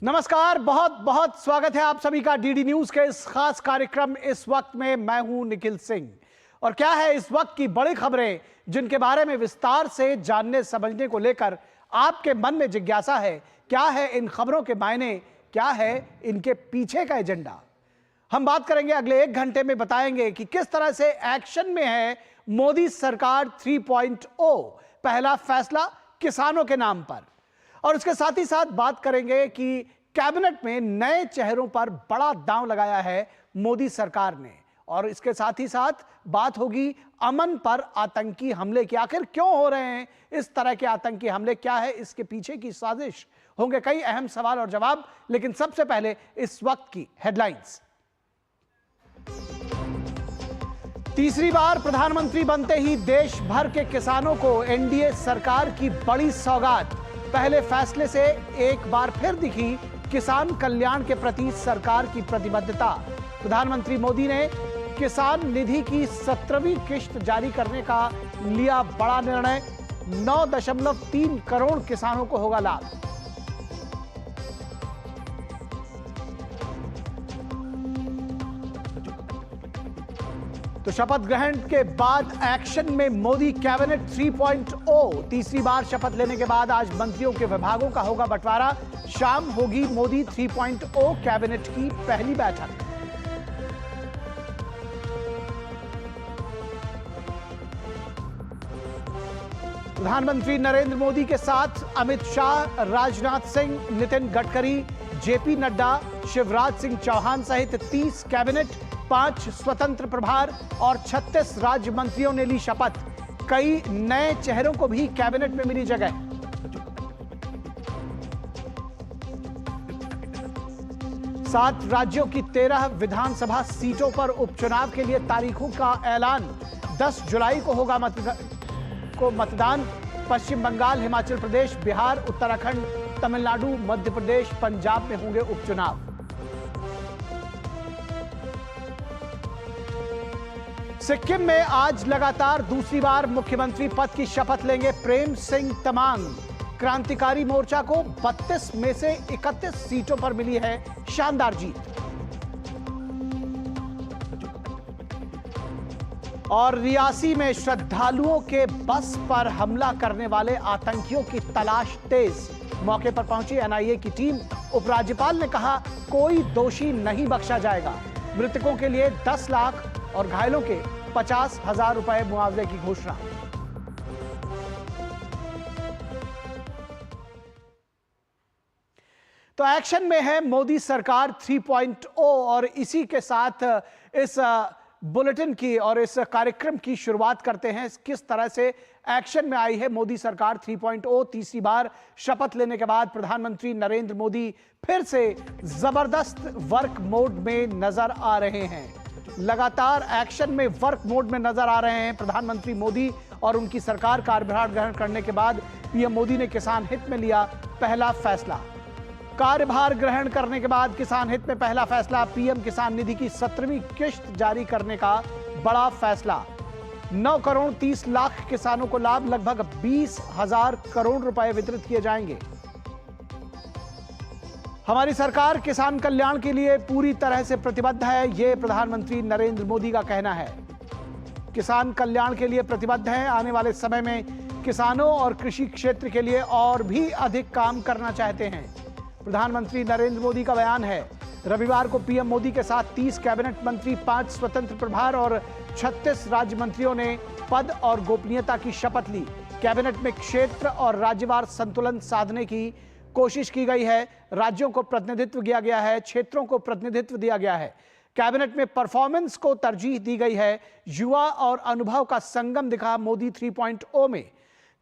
नमस्कार, बहुत बहुत स्वागत है आप सभी का डीडी न्यूज के इस खास कार्यक्रम इस वक्त में। मैं हूं निखिल सिंह और क्या है इस वक्त की बड़ी खबरें जिनके बारे में विस्तार से जानने समझने को लेकर आपके मन में जिज्ञासा है। क्या है इन खबरों के मायने, क्या है इनके पीछे का एजेंडा। हम बात करेंगे अगले 1 घंटे में, बताएंगे कि किस तरह से एक्शन में है मोदी सरकार 3.0, पहला फैसला किसानों के नाम पर। और उसके साथ ही साथ बात करेंगे कि कैबिनेट में नए चेहरों पर बड़ा दांव लगाया है मोदी सरकार ने। और इसके साथ ही साथ बात होगी अमन पर आतंकी हमले की। आखिर क्यों हो रहे हैं इस तरह के आतंकी हमले, क्या है इसके पीछे की साजिश। होंगे कई अहम सवाल और जवाब, लेकिन सबसे पहले इस वक्त की हेडलाइंस। तीसरी बार प्रधानमंत्री बनते ही देश भर के किसानों को एनडीए सरकार की बड़ी सौगात। पहले फैसले से एक बार फिर दिखी किसान कल्याण के प्रति सरकार की प्रतिबद्धता। प्रधानमंत्री मोदी ने किसान निधि की 17वीं किश्त जारी करने का लिया बड़ा निर्णय। 9.3 करोड़ किसानों को होगा लाभ। तो शपथ ग्रहण के बाद एक्शन में मोदी कैबिनेट 3.0। तीसरी बार शपथ लेने के बाद आज मंत्रियों के विभागों का होगा बंटवारा। शाम होगी मोदी 3.0 कैबिनेट की पहली बैठक। प्रधानमंत्री नरेंद्र मोदी के साथ अमित शाह, राजनाथ सिंह, नितिन गडकरी, जेपी नड्डा, शिवराज सिंह चौहान सहित 30 कैबिनेट, 5 स्वतंत्र प्रभार और 36 राज्य मंत्रियों ने ली शपथ। कई नए चेहरों को भी कैबिनेट में मिली जगह। सात राज्यों की 13 विधानसभा सीटों पर उपचुनाव के लिए तारीखों का ऐलान। 10 जुलाई को होगा मतदान। पश्चिम बंगाल, हिमाचल प्रदेश, बिहार, उत्तराखंड, तमिलनाडु, मध्य प्रदेश, पंजाब में होंगे उपचुनाव। सिक्किम में आज लगातार दूसरी बार मुख्यमंत्री पद की शपथ लेंगे प्रेम सिंह तमांग। क्रांतिकारी मोर्चा को 32 में से 31 सीटों पर मिली है शानदार जीत। और रियासी में श्रद्धालुओं के बस पर हमला करने वाले आतंकियों की तलाश तेज। मौके पर पहुंची एनआईए की टीम। उपराज्यपाल ने कहा कोई दोषी नहीं बख्शा जाएगा। मृतकों के लिए 10 लाख और घायलों के 50,000 रुपए मुआवजे की घोषणा। तो एक्शन में है मोदी सरकार 3.0 और इसी के साथ इस बुलेटिन की और इस कार्यक्रम की शुरुआत करते हैं। किस तरह से एक्शन में आई है मोदी सरकार 3.0। तीसरी बार शपथ लेने के बाद प्रधानमंत्री नरेंद्र मोदी फिर से जबरदस्त वर्क मोड में नजर आ रहे हैं। लगातार एक्शन में वर्क मोड में नजर आ रहे हैं प्रधानमंत्री मोदी और उनकी सरकार। कार्यभार ग्रहण करने के बाद पीएम मोदी ने किसान हित में लिया पहला फैसला। कार्यभार ग्रहण करने के बाद किसान हित में पहला फैसला, पीएम किसान निधि की 17वीं किश्त जारी करने का बड़ा फैसला। 9 करोड़ 30 लाख किसानों को लाभ, लगभग 20,000 करोड़ रुपए वितरित किए जाएंगे। हमारी सरकार किसान कल्याण के लिए पूरी तरह से प्रतिबद्ध है, यह प्रधानमंत्री नरेंद्र मोदी का कहना है। किसान कल्याण के लिए प्रतिबद्ध है। आने वाले समय में किसानों और कृषि क्षेत्र के लिए और भी अधिक काम करना चाहते हैं, प्रधानमंत्री नरेंद्र मोदी का बयान है। रविवार को पीएम मोदी के साथ 30 कैबिनेट मंत्री, 5 स्वतंत्र प्रभार और 36 राज्य मंत्रियों ने पद और गोपनीयता की शपथ ली। कैबिनेट में क्षेत्र और राज्यवार संतुलन साधने की कोशिश की गई है। राज्यों को प्रतिनिधित्व दिया गया है, क्षेत्रों को प्रतिनिधित्व दिया गया है। कैबिनेट में परफॉर्मेंस को तरजीह दी गई है। युवा और अनुभव का संगम दिखा मोदी 3.0 में।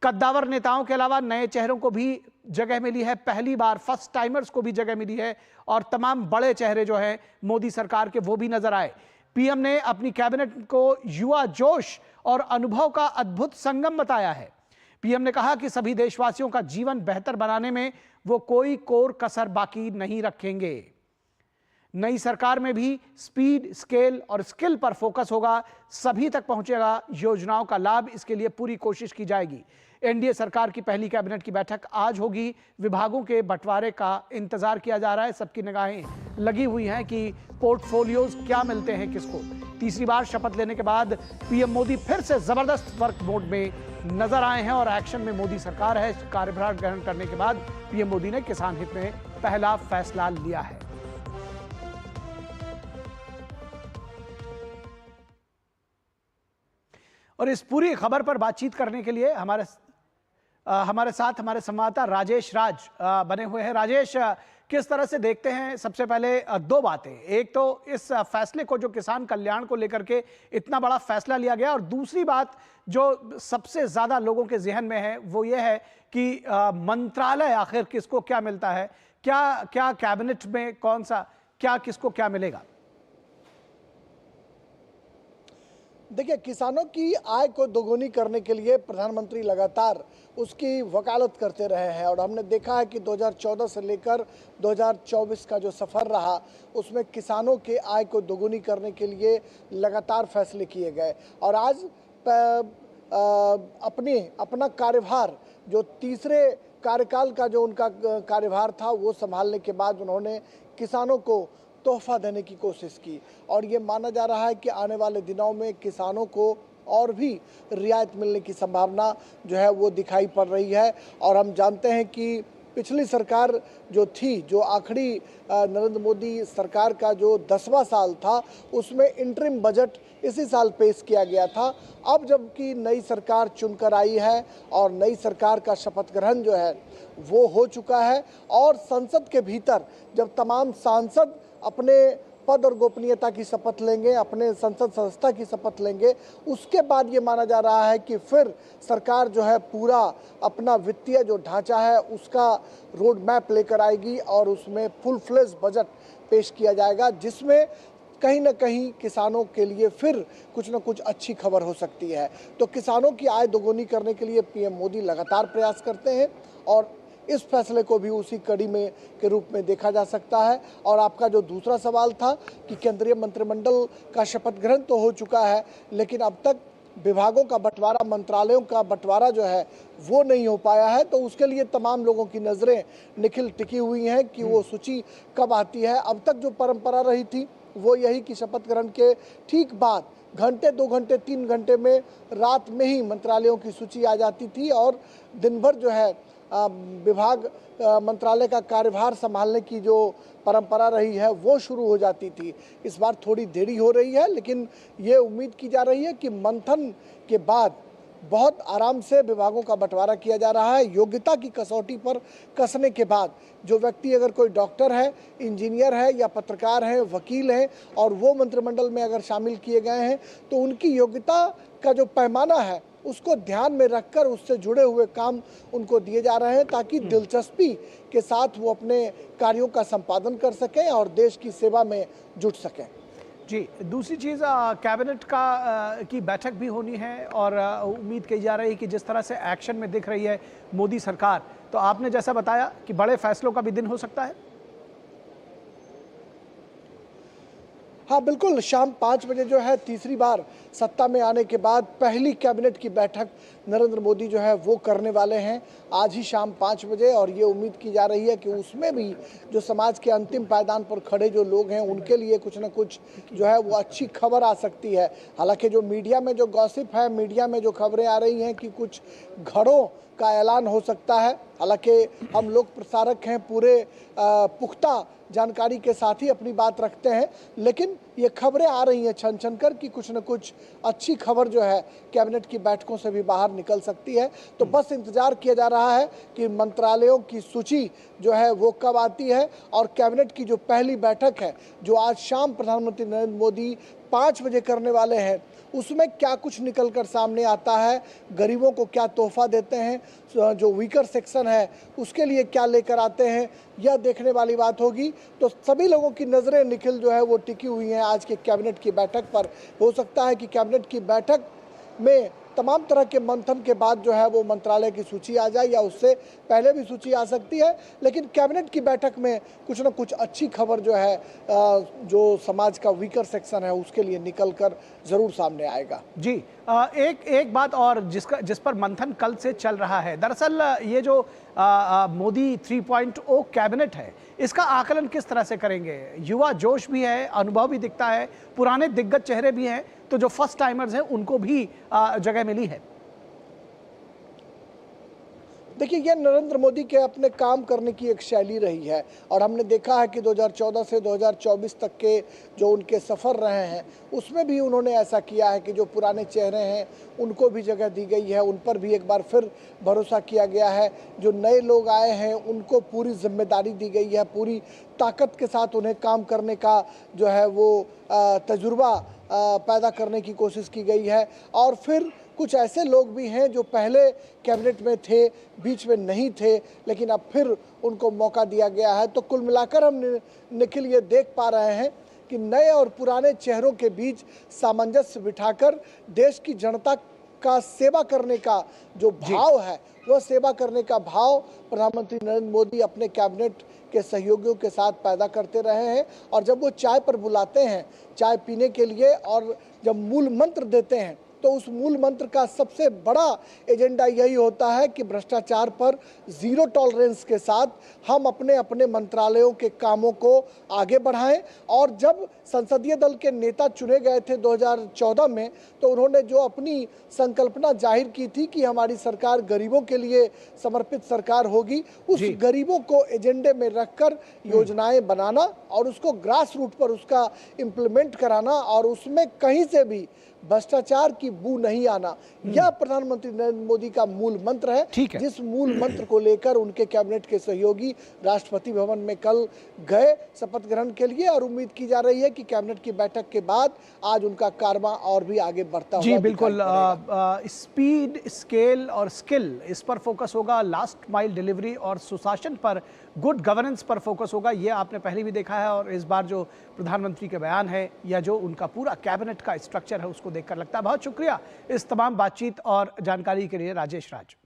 कद्दावर नेताओं के अलावा नए चेहरों को भी जगह मिली है। पहली बार फर्स्ट टाइमर्स को भी जगह मिली है और तमाम बड़े चेहरे जो हैं मोदी सरकार के वो भी नजर आए। पीएम ने अपनी कैबिनेट को युवा जोश और अनुभव का अद्भुत संगम बताया है। पीएम ने कहा कि सभी देशवासियों का जीवन बेहतर बनाने में वो कोई कोर कसर बाकी नहीं रखेंगे। नई सरकार में भी स्पीड, स्केल और स्किल पर फोकस होगा। सभी तक पहुंचेगा योजनाओं का लाभ, इसके लिए पूरी कोशिश की जाएगी। एनडीए सरकार की पहली कैबिनेट की बैठक आज होगी। विभागों के बंटवारे का इंतजार किया जा रहा है। सबकी निगाहें लगी हुई हैं कि पोर्टफोलियोज क्या मिलते हैं किसको। तीसरी बार शपथ लेने के बाद पीएम मोदी फिर से जबरदस्त वर्क मोड में नजर आए हैं और एक्शन में मोदी सरकार है। कार्यभार ग्रहण करने के बाद पीएम मोदी ने किसान हित में पहला फैसला लिया है। और इस पूरी खबर पर बातचीत करने के लिए हमारे साथ हमारे संवाददाता राजेश राज बने हुए हैं। राजेश, किस तरह से देखते हैं? सबसे पहले दो बातें, एक तो इस फैसले को जो किसान कल्याण को लेकर के इतना बड़ा फैसला लिया गया, और दूसरी बात जो सबसे ज्यादा लोगों के जहन में है वो ये है कि मंत्रालय आखिर किसको क्या मिलता है, क्या क्या कैबिनेट में कौन सा क्या किसको क्या मिलेगा? देखिए, किसानों की आय को दोगुनी करने के लिए प्रधानमंत्री लगातार उसकी वकालत करते रहे हैं और हमने देखा है कि 2014 से लेकर 2024 का जो सफ़र रहा उसमें किसानों के आय को दोगुनी करने के लिए लगातार फैसले किए गए। और आज अपना कार्यभार, जो तीसरे कार्यकाल का जो उनका कार्यभार था, वो संभालने के बाद उन्होंने किसानों को तोहफा देने की कोशिश की और ये माना जा रहा है कि आने वाले दिनों में किसानों को और भी रियायत मिलने की संभावना जो है वो दिखाई पड़ रही है। और हम जानते हैं कि पिछली सरकार जो थी, जो आखिरी नरेंद्र मोदी सरकार का जो 10वां साल था, उसमें इंटरिम बजट इसी साल पेश किया गया था। अब जबकि नई सरकार चुनकर आई है और नई सरकार का शपथ ग्रहण जो है वो हो चुका है और संसद के भीतर जब तमाम सांसद अपने पद और गोपनीयता की शपथ लेंगे, अपने संसद सदस्यता की शपथ लेंगे, उसके बाद ये माना जा रहा है कि फिर सरकार जो है पूरा अपना वित्तीय जो ढांचा है उसका रोड मैप लेकर आएगी और उसमें फुल फ्लेज बजट पेश किया जाएगा, जिसमें कहीं ना कहीं किसानों के लिए फिर कुछ ना कुछ अच्छी खबर हो सकती है। तो किसानों की आय दोगुनी करने के लिए पीएम मोदी लगातार प्रयास करते हैं और इस फैसले को भी उसी कड़ी में के रूप में देखा जा सकता है। और आपका जो दूसरा सवाल था कि केंद्रीय मंत्रिमंडल का शपथ ग्रहण तो हो चुका है, लेकिन अब तक विभागों का बंटवारा, मंत्रालयों का बंटवारा जो है वो नहीं हो पाया है। तो उसके लिए तमाम लोगों की नज़रें निखिल टिकी हुई हैं कि वो सूची कब आती है। अब तक जो परंपरा रही थी वो यही कि शपथ ग्रहण के ठीक बाद घंटे, 2 घंटे, 3 घंटे में, रात में ही मंत्रालयों की सूची आ जाती थी और दिन भर जो है विभाग मंत्रालय का कार्यभार संभालने की जो परंपरा रही है वो शुरू हो जाती थी। इस बार थोड़ी देरी हो रही है, लेकिन ये उम्मीद की जा रही है कि मंथन के बाद बहुत आराम से विभागों का बंटवारा किया जा रहा है। योग्यता की कसौटी पर कसने के बाद जो व्यक्ति, अगर कोई डॉक्टर है, इंजीनियर है या पत्रकार है, वकील है और वो मंत्रिमंडल में अगर शामिल किए गए हैं, तो उनकी योग्यता का जो पैमाना है उसको ध्यान में रखकर उससे जुड़े हुए काम उनको दिए जा रहे हैं ताकि दिलचस्पी के साथ वो अपने कार्यों का संपादन कर सकें और देश की सेवा में जुट सकें। जी, दूसरी चीज़, कैबिनेट की बैठक भी होनी है और उम्मीद की जा रही है कि जिस तरह से एक्शन में दिख रही है मोदी सरकार, तो आपने जैसा बताया कि बड़े फैसलों का भी दिन हो सकता है। हाँ बिल्कुल, शाम 5 बजे जो है तीसरी बार सत्ता में आने के बाद पहली कैबिनेट की बैठक नरेंद्र मोदी जो है वो करने वाले हैं आज ही शाम 5 बजे। और ये उम्मीद की जा रही है कि उसमें भी जो समाज के अंतिम पायदान पर खड़े जो लोग हैं उनके लिए कुछ न कुछ जो है वो अच्छी खबर आ सकती है। हालांकि जो मीडिया में जो गॉसिप है, मीडिया में जो खबरें आ रही हैं कि कुछ घरों का ऐलान हो सकता है, हालांकि हम लोग प्रसारक हैं, पूरे पुख्ता जानकारी के साथ ही अपनी बात रखते हैं, लेकिन ये खबरें आ रही हैं छन छन कर कि कुछ न कुछ अच्छी खबर जो है कैबिनेट की बैठकों से भी बाहर निकल सकती है। तो बस इंतजार किया जा रहा है कि मंत्रालयों की सूची जो है वो कब आती है और कैबिनेट की जो पहली बैठक है जो आज शाम प्रधानमंत्री नरेंद्र मोदी 5 बजे करने वाले हैं, उसमें क्या कुछ निकल कर सामने आता है, गरीबों को क्या तोहफा देते हैं, जो वीकर सेक्शन है उसके लिए क्या लेकर आते हैं, यह देखने वाली बात होगी। तो सभी लोगों की नज़रें निखिल जो है वो टिकी हुई हैं आज के कैबिनेट की बैठक पर। हो सकता है कि कैबिनेट की बैठक में तमाम तरह के मंथन के बाद जो है वो मंत्रालय की सूची आ जाए या उससे पहले भी सूची आ सकती है, लेकिन कैबिनेट की बैठक में कुछ न कुछ अच्छी खबर जो है जो समाज का वीकर सेक्शन है उसके लिए निकल कर ज़रूर सामने आएगा। जी, एक बात और जिस पर मंथन कल से चल रहा है, दरअसल ये जो मोदी 3.0 कैबिनेट है, इसका आकलन किस तरह से करेंगे? युवा जोश भी है, अनुभव भी दिखता है, पुराने दिग्गज चेहरे भी हैं, तो जो फर्स्ट टाइमर्स हैं उनको भी जगह मिली है। देखिए, यह नरेंद्र मोदी के अपने काम करने की एक शैली रही है और हमने देखा है कि 2014 से 2024 तक के जो उनके सफ़र रहे हैं उसमें भी उन्होंने ऐसा किया है कि जो पुराने चेहरे हैं उनको भी जगह दी गई है, उन पर भी एक बार फिर भरोसा किया गया है। जो नए लोग आए हैं उनको पूरी जिम्मेदारी दी गई है, पूरी ताकत के साथ उन्हें काम करने का जो है वो तजुर्बा पैदा करने की कोशिश की गई है। और फिर कुछ ऐसे लोग भी हैं जो पहले कैबिनेट में थे, बीच में नहीं थे, लेकिन अब फिर उनको मौका दिया गया है। तो कुल मिलाकर हम निखिल ये देख पा रहे हैं कि नए और पुराने चेहरों के बीच सामंजस्य बिठाकर देश की जनता का सेवा करने का जो भाव है, वह सेवा करने का भाव प्रधानमंत्री नरेंद्र मोदी अपने कैबिनेट के सहयोगियों के साथ पैदा करते रहे हैं। और जब वो चाय पर बुलाते हैं, चाय पीने के लिए, और जब मूल मंत्र देते हैं, तो उस मूल मंत्र का सबसे बड़ा एजेंडा यही होता है कि भ्रष्टाचार पर जीरो टॉलरेंस के साथ हम अपने अपने मंत्रालयों के कामों को आगे बढ़ाएं। और जब संसदीय दल के नेता चुने गए थे 2014 में, तो उन्होंने जो अपनी संकल्पना जाहिर की थी कि हमारी सरकार गरीबों के लिए समर्पित सरकार होगी, उस गरीबों को एजेंडे में रखकर योजनाएं बनाना और उसको ग्रास रूट पर उसका इम्प्लीमेंट कराना और उसमें कहीं से भी भ्रष्टाचार की बू नहीं आना, यह प्रधानमंत्री नरेंद्र मोदी का मूल मंत्र है। जिस मूल मंत्र को लेकर उनके कैबिनेट के सहयोगी राष्ट्रपति भवन में कल गए शपथ ग्रहण के लिए, और उम्मीद की जा रही है कि कैबिनेट की बैठक के बाद आज उनका कारवां और भी आगे बढ़ता हुआ जी बिल्कुल। स्पीड, स्केल और स्किल, इस पर फोकस होगा। लास्ट माइल डिलीवरी और सुशासन पर, गुड गवर्नेंस पर फोकस होगा। ये आपने पहले भी देखा है, और इस बार जो प्रधानमंत्री के बयान है या जो उनका पूरा कैबिनेट का स्ट्रक्चर है उसको देखकर लगता है। बहुत शुक्रिया इस तमाम बातचीत और जानकारी के लिए राजेश राज।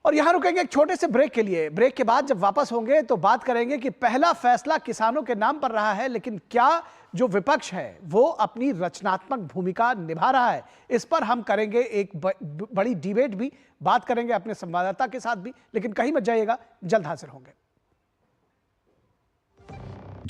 और यहां रुकेंगे एक छोटे से ब्रेक के लिए। ब्रेक के बाद जब वापस होंगे तो बात करेंगे कि पहला फैसला किसानों के नाम पर रहा है, लेकिन क्या जो विपक्ष है वो अपनी रचनात्मक भूमिका निभा रहा है? इस पर हम करेंगे एक बड़ी डिबेट भी, बात करेंगे अपने संवाददाता के साथ भी। लेकिन कहीं मत जाइएगा, जल्द हाजिर होंगे।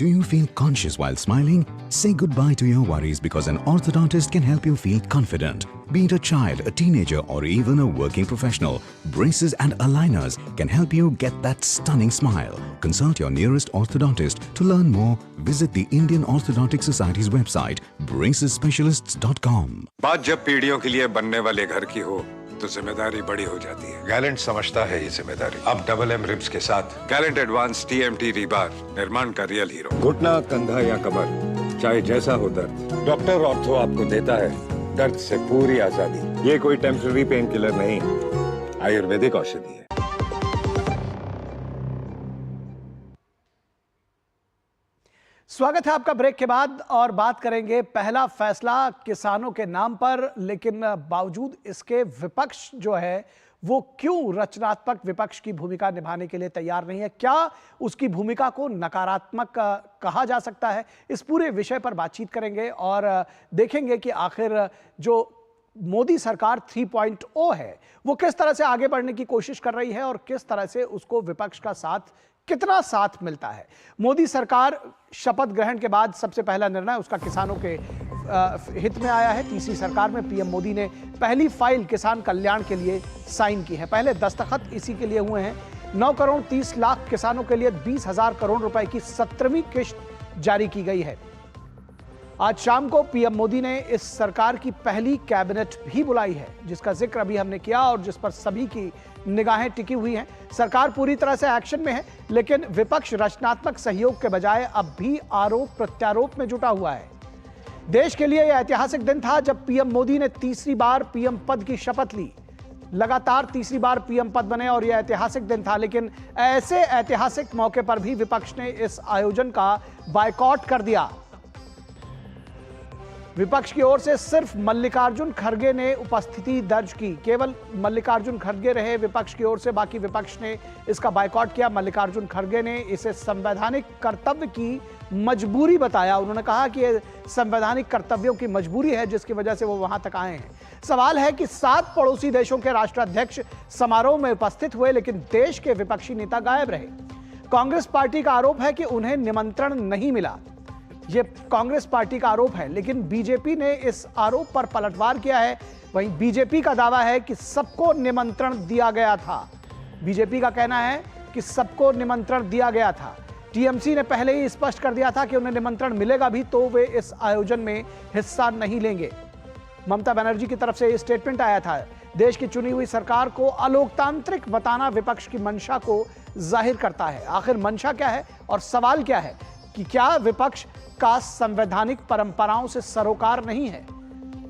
Do you feel conscious while smiling? Say goodbye to your worries because an orthodontist can help you feel confident. Be it a child, a teenager, or even a working professional, braces and aligners can help you get that stunning smile. Consult your nearest orthodontist. To learn more, visit the Indian Orthodontic Society's website, bracesspecialists.com. बात जब पीढ़ियों के लिए बनने वाले घर की हो तो जिम्मेदारी बड़ी हो जाती है। गैलेंट समझता है ये जिम्मेदारी। अब डबल एम रिब्स के साथ गैलेंट एडवांस TMT रीबार, निर्माण का रियल हीरो। घुटना, कंधा या कमर, चाहे जैसा हो दर्द, डॉक्टर ऑर्थो आपको देता है दर्द से पूरी आजादी। ये कोई टेम्पररी पेन किलर नहीं, आयुर्वेदिक औषधि है। स्वागत है आपका ब्रेक के बाद, और बात करेंगे पहला फैसला किसानों के नाम पर। लेकिन बावजूद इसके विपक्ष जो है वो क्यों रचनात्मक विपक्ष की भूमिका निभाने के लिए तैयार नहीं है? क्या उसकी भूमिका को नकारात्मक कहा जा सकता है? इस पूरे विषय पर बातचीत करेंगे और देखेंगे कि आखिर जो मोदी सरकार 3.0 है वो किस तरह से आगे बढ़ने की कोशिश कर रही है और किस तरह से उसको विपक्ष का साथ, कितना साथ मिलता है। मोदी सरकार शपथ ग्रहण के बाद सबसे पहला निर्णय उसका किसानों के हित में आया है। तीसरी सरकार में पीएम मोदी ने पहली फाइल किसान कल्याण के लिए साइन की है। पहले दस्तखत इसी के लिए हुए हैं। 9 करोड़ 30 लाख किसानों के लिए 20,000 करोड़ रुपए की 17वीं किश्त जारी की गई है। आज शाम को पीएम मोदी ने इस सरकार की पहली कैबिनेट भी बुलाई है, जिसका जिक्र अभी हमने किया और जिस पर सभी की निगाहें टिकी हुई हैं। सरकार पूरी तरह से एक्शन में है, लेकिन विपक्ष रचनात्मक सहयोग के बजाय अब भी आरोप प्रत्यारोप में जुटा हुआ है। देश के लिए यह ऐतिहासिक दिन था जब पीएम मोदी ने तीसरी बार पीएम पद की शपथ ली। लगातार तीसरी बार पीएम पद बने और यह ऐतिहासिक दिन था। लेकिन ऐसे ऐतिहासिक मौके पर भी विपक्ष ने इस आयोजन का बायकॉट कर दिया। विपक्ष की ओर से सिर्फ मल्लिकार्जुन खड़गे ने उपस्थिति दर्ज की। केवल मल्लिकार्जुन खड़गे रहे विपक्ष की ओर से, बाकी विपक्ष ने इसका बायकॉट किया। मल्लिकार्जुन खड़गे ने इसे संवैधानिक कर्तव्य की मजबूरी बताया। उन्होंने कहा कि ये संवैधानिक कर्तव्यों की मजबूरी है जिसकी वजह से वो वहां तक आए हैं। सवाल है कि 7 पड़ोसी देशों के राष्ट्राध्यक्ष समारोह में उपस्थित हुए, लेकिन देश के विपक्षी नेता गायब रहे। कांग्रेस पार्टी का आरोप है कि उन्हें निमंत्रण नहीं मिला। ये कांग्रेस पार्टी का आरोप है, लेकिन बीजेपी ने इस आरोप पर पलटवार किया है। वहीं बीजेपी का दावा है कि सबको निमंत्रण दिया गया था। बीजेपी का कहना है कि सबको निमंत्रण दिया गया था। टीएमसी ने पहले ही स्पष्ट कर दिया था कि उन्हें निमंत्रण मिलेगा भी तो वे इस आयोजन में हिस्सा नहीं लेंगे। ममता बनर्जी की तरफ से यह स्टेटमेंट आया था। देश की चुनी हुई सरकार को अलोकतांत्रिक बताना विपक्ष की मंशा को जाहिर करता है। आखिर मंशा क्या है और सवाल क्या है कि क्या विपक्ष का संवैधानिक परंपराओं से सरोकार नहीं है?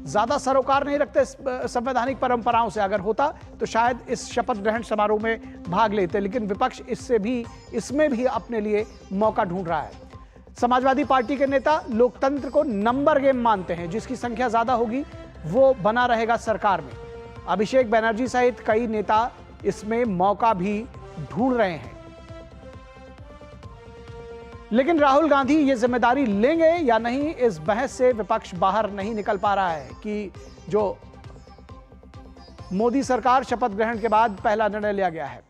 ज्यादा सरोकार नहीं रखते संवैधानिक परंपराओं से। अगर होता तो शायद इस शपथ ग्रहण समारोह में भाग लेते, लेकिन विपक्ष इसमें भी अपने लिए मौका ढूंढ रहा है। समाजवादी पार्टी के नेता लोकतंत्र को नंबर गेम मानते हैं। जिसकी संख्या ज्यादा होगी वो बना रहेगा सरकार में। अभिषेक बनर्जी सहित कई नेता इसमें मौका भी ढूंढ रहे हैं। लेकिन राहुल गांधी ये जिम्मेदारी लेंगे या नहीं, इस बहस से विपक्ष बाहर नहीं निकल पा रहा है कि जो मोदी सरकार शपथ ग्रहण के बाद पहला निर्णय लिया गया है।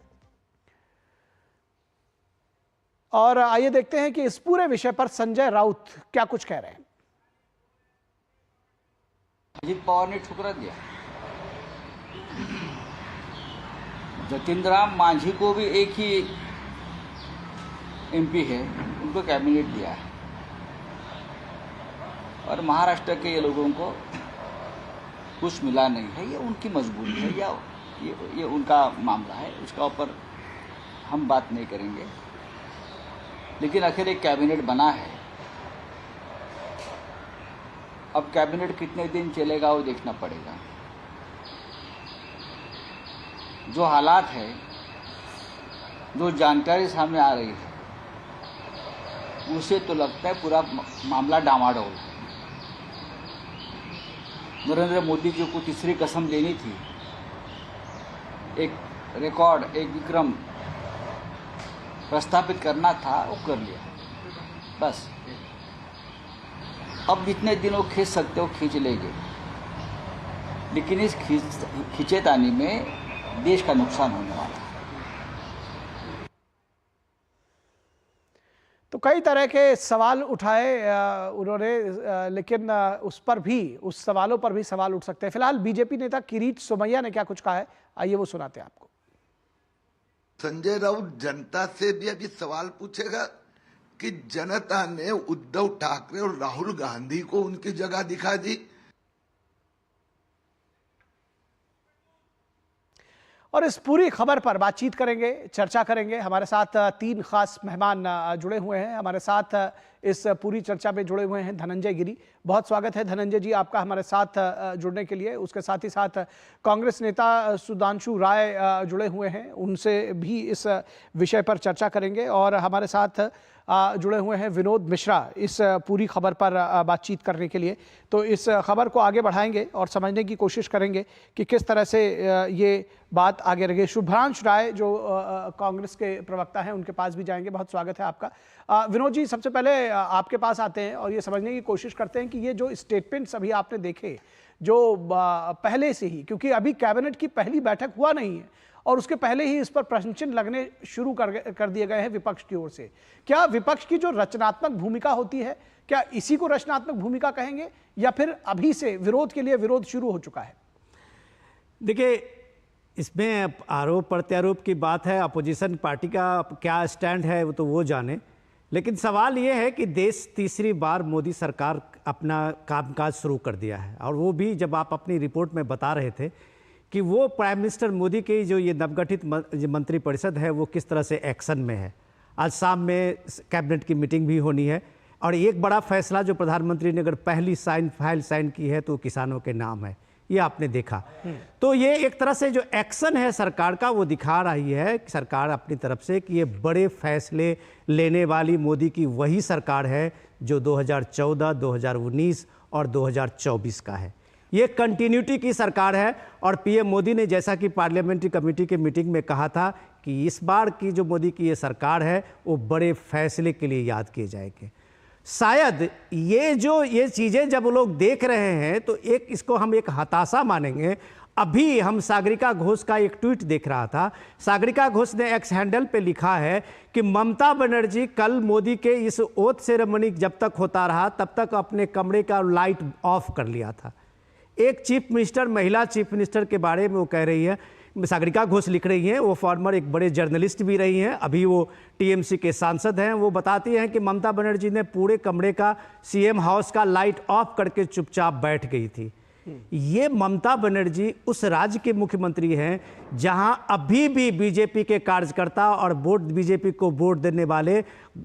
और आइए देखते हैं कि इस पूरे विषय पर संजय राउत क्या कुछ कह रहे हैं। अजित पवार ने ठुकरा दिया। जतींद्र राम मांझी को भी एक ही एमपी है, उनको कैबिनेट दिया है, और महाराष्ट्र के ये लोगों को कुछ मिला नहीं है। ये उनकी मजबूरी है या ये उनका मामला है, उसका ऊपर हम बात नहीं करेंगे। लेकिन आखिर एक कैबिनेट बना है। अब कैबिनेट कितने दिन चलेगा वो देखना पड़ेगा। जो हालात है, जो जानकारी सामने आ रही है, उसे तो लगता है पूरा मामला डामाडोल है। नरेंद्र मोदी जी को तीसरी कसम लेनी थी, एक रिकॉर्ड, एक विक्रम प्रस्थापित करना था, वो कर लिया बस। अब जितने दिन वो खींच सकते हो खींच लेंगे, लेकिन इस खींचेतानी में देश का नुकसान होने वाला है। तो कई तरह के सवाल उठाए उन्होंने, लेकिन उस सवालों पर भी सवाल उठ सकते हैं। फिलहाल बीजेपी नेता किरीट सोमैया ने क्या कुछ कहा है, आइए वो सुनाते हैं आपको। संजय राउत जनता से भी अभी सवाल पूछेगा कि जनता ने उद्धव ठाकरे और राहुल गांधी को उनकी जगह दिखा दी। और इस पूरी खबर पर बातचीत करेंगे, चर्चा करेंगे। हमारे साथ 3 खास मेहमान जुड़े हुए हैं। हमारे साथ इस पूरी चर्चा में जुड़े हुए हैं धनंजय गिरी। बहुत स्वागत है धनंजय जी आपका हमारे साथ जुड़ने के लिए। उसके साथ ही साथ कांग्रेस नेता सुधांशु राय जुड़े हुए हैं, उनसे भी इस विषय पर चर्चा करेंगे। और हमारे साथ जुड़े हुए हैं विनोद मिश्रा इस पूरी खबर पर बातचीत करने के लिए। तो इस खबर को आगे बढ़ाएंगे और समझने की कोशिश करेंगे कि किस तरह से ये बात आगे रहे। शुभ्रांश राय जो कांग्रेस के प्रवक्ता हैं, उनके पास भी जाएंगे। बहुत स्वागत है आपका। विनोद जी, सबसे पहले आपके पास आते हैं और ये समझने की कोशिश करते हैं कि ये जो स्टेटमेंट्स अभी आपने देखे, जो पहले से ही, क्योंकि अभी कैबिनेट की पहली बैठक हुआ नहीं है और उसके पहले ही इस पर प्रश्न चिन्ह लगने शुरू कर दिए गए हैं विपक्ष की ओर से। क्या विपक्ष की जो रचनात्मक भूमिका होती है, क्या इसी को रचनात्मक भूमिका कहेंगे या फिर अभी से विरोध के लिए विरोध शुरू हो चुका है? देखिए, इसमें आरोप प्रत्यारोप की बात है। अपोजिशन पार्टी का क्या स्टैंड है वो तो वो जाने, लेकिन सवाल ये है कि देश तीसरी बार मोदी सरकार अपना कामकाज शुरू कर दिया है। और वो भी जब आप अपनी रिपोर्ट में बता रहे थे कि वो प्राइम मिनिस्टर मोदी की जो ये नवगठित मंत्रिपरिषद है वो किस तरह से एक्शन में है। आज शाम में कैबिनेट की मीटिंग भी होनी है और एक बड़ा फैसला जो प्रधानमंत्री ने अगर पहली फाइल साइन की है तो किसानों के नाम है, ये आपने देखा। तो ये एक तरह से जो एक्शन है सरकार का वो दिखा रही है कि सरकार अपनी तरफ से कि ये बड़े फैसले लेने वाली मोदी की वही सरकार है जो 2014, 2019 और 2024 का है। ये कंटिन्यूटी की सरकार है और पीएम मोदी ने जैसा कि पार्लियामेंट्री कमेटी के मीटिंग में कहा था कि इस बार की जो मोदी की ये सरकार है वो बड़े फैसले के लिए याद किए जाएंगे। शायद ये चीज़ें जब लोग देख रहे हैं तो इसको हम एक हताशा मानेंगे। अभी हम सागरिका घोष का एक ट्वीट देख रहा था। सागरिका घोष ने एक्स हैंडल पे लिखा है कि ममता बनर्जी कल मोदी के इस ओथ सेरेमनी जब तक होता रहा तब तक अपने कमरे का लाइट ऑफ कर लिया था। एक चीफ मिनिस्टर, महिला चीफ मिनिस्टर के बारे में वो कह रही है, सागरिका घोष लिख रही हैं, वो फॉर्मर एक बड़े जर्नलिस्ट भी रही हैं, अभी वो टीएमसी के सांसद हैं। वो बताती हैं कि ममता बनर्जी ने पूरे कमरे का सीएम हाउस का लाइट ऑफ करके चुपचाप बैठ गई थी। ये ममता बनर्जी उस राज्य के मुख्यमंत्री हैं जहां अभी भी बीजेपी के कार्यकर्ता और बीजेपी को वोट देने वाले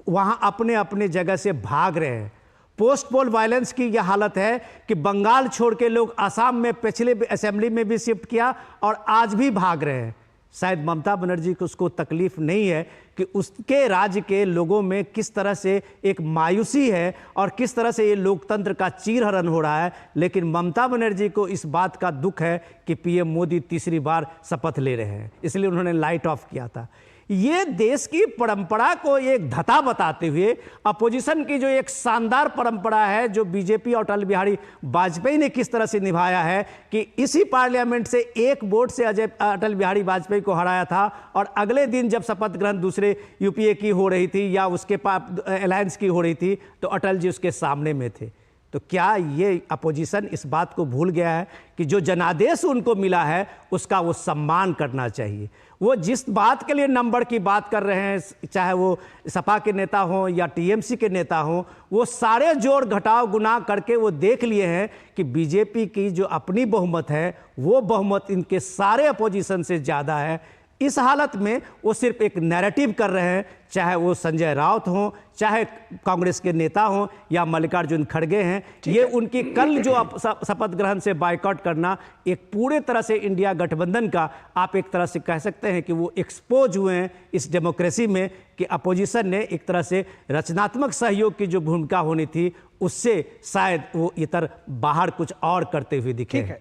वहां अपने अपने जगह से भाग रहे हैं। पोस्ट पोल वायलेंस की यह हालत है कि बंगाल छोड़ के लोग असम में पिछले असेंबली में भी शिफ्ट किया और आज भी भाग रहे हैं। शायद ममता बनर्जी को उसको तकलीफ नहीं है कि उसके राज्य के लोगों में किस तरह से एक मायूसी है और किस तरह से ये लोकतंत्र का चीरहरण हो रहा है, लेकिन ममता बनर्जी को इस बात का दुख है कि पीएम मोदी तीसरी बार शपथ ले रहे हैं, इसलिए उन्होंने लाइट ऑफ किया था। ये देश की परंपरा को एक धता बताते हुए अपोजिशन की जो एक शानदार परंपरा है जो बीजेपी और अटल बिहारी वाजपेयी ने किस तरह से निभाया है कि इसी पार्लियामेंट से एक वोट से अटल बिहारी वाजपेयी को हराया था और अगले दिन जब शपथ ग्रहण दूसरे यूपीए की हो रही थी या उसके अलायंस की हो रही थी तो अटल जी उसके सामने में थे। तो क्या ये अपोजिशन इस बात को भूल गया है कि जो जनादेश उनको मिला है उसका वो सम्मान करना चाहिए। वो जिस बात के लिए नंबर की बात कर रहे हैं, चाहे वो सपा के नेता हों या टीएमसी के नेता हों, वो सारे जोड़ घटाव गुना करके वो देख लिए हैं कि बीजेपी की जो अपनी बहुमत है वो बहुमत इनके सारे अपोजिशन से ज़्यादा है। इस हालत में वो सिर्फ एक नैरेटिव कर रहे हैं, चाहे वो संजय राउत हों, चाहे कांग्रेस के नेता हों या मल्लिकार्जुन खड़गे हैं। ये उनकी कल जो शपथ ग्रहण से बायकॉट करना एक पूरे तरह से इंडिया गठबंधन का आप एक तरह से कह सकते हैं कि वो एक्सपोज हुए हैं इस डेमोक्रेसी में कि अपोजिशन ने एक तरह से रचनात्मक सहयोग की जो भूमिका होनी थी उससे शायद वो इतर बाहर कुछ और करते हुए दिखे। ठीक है,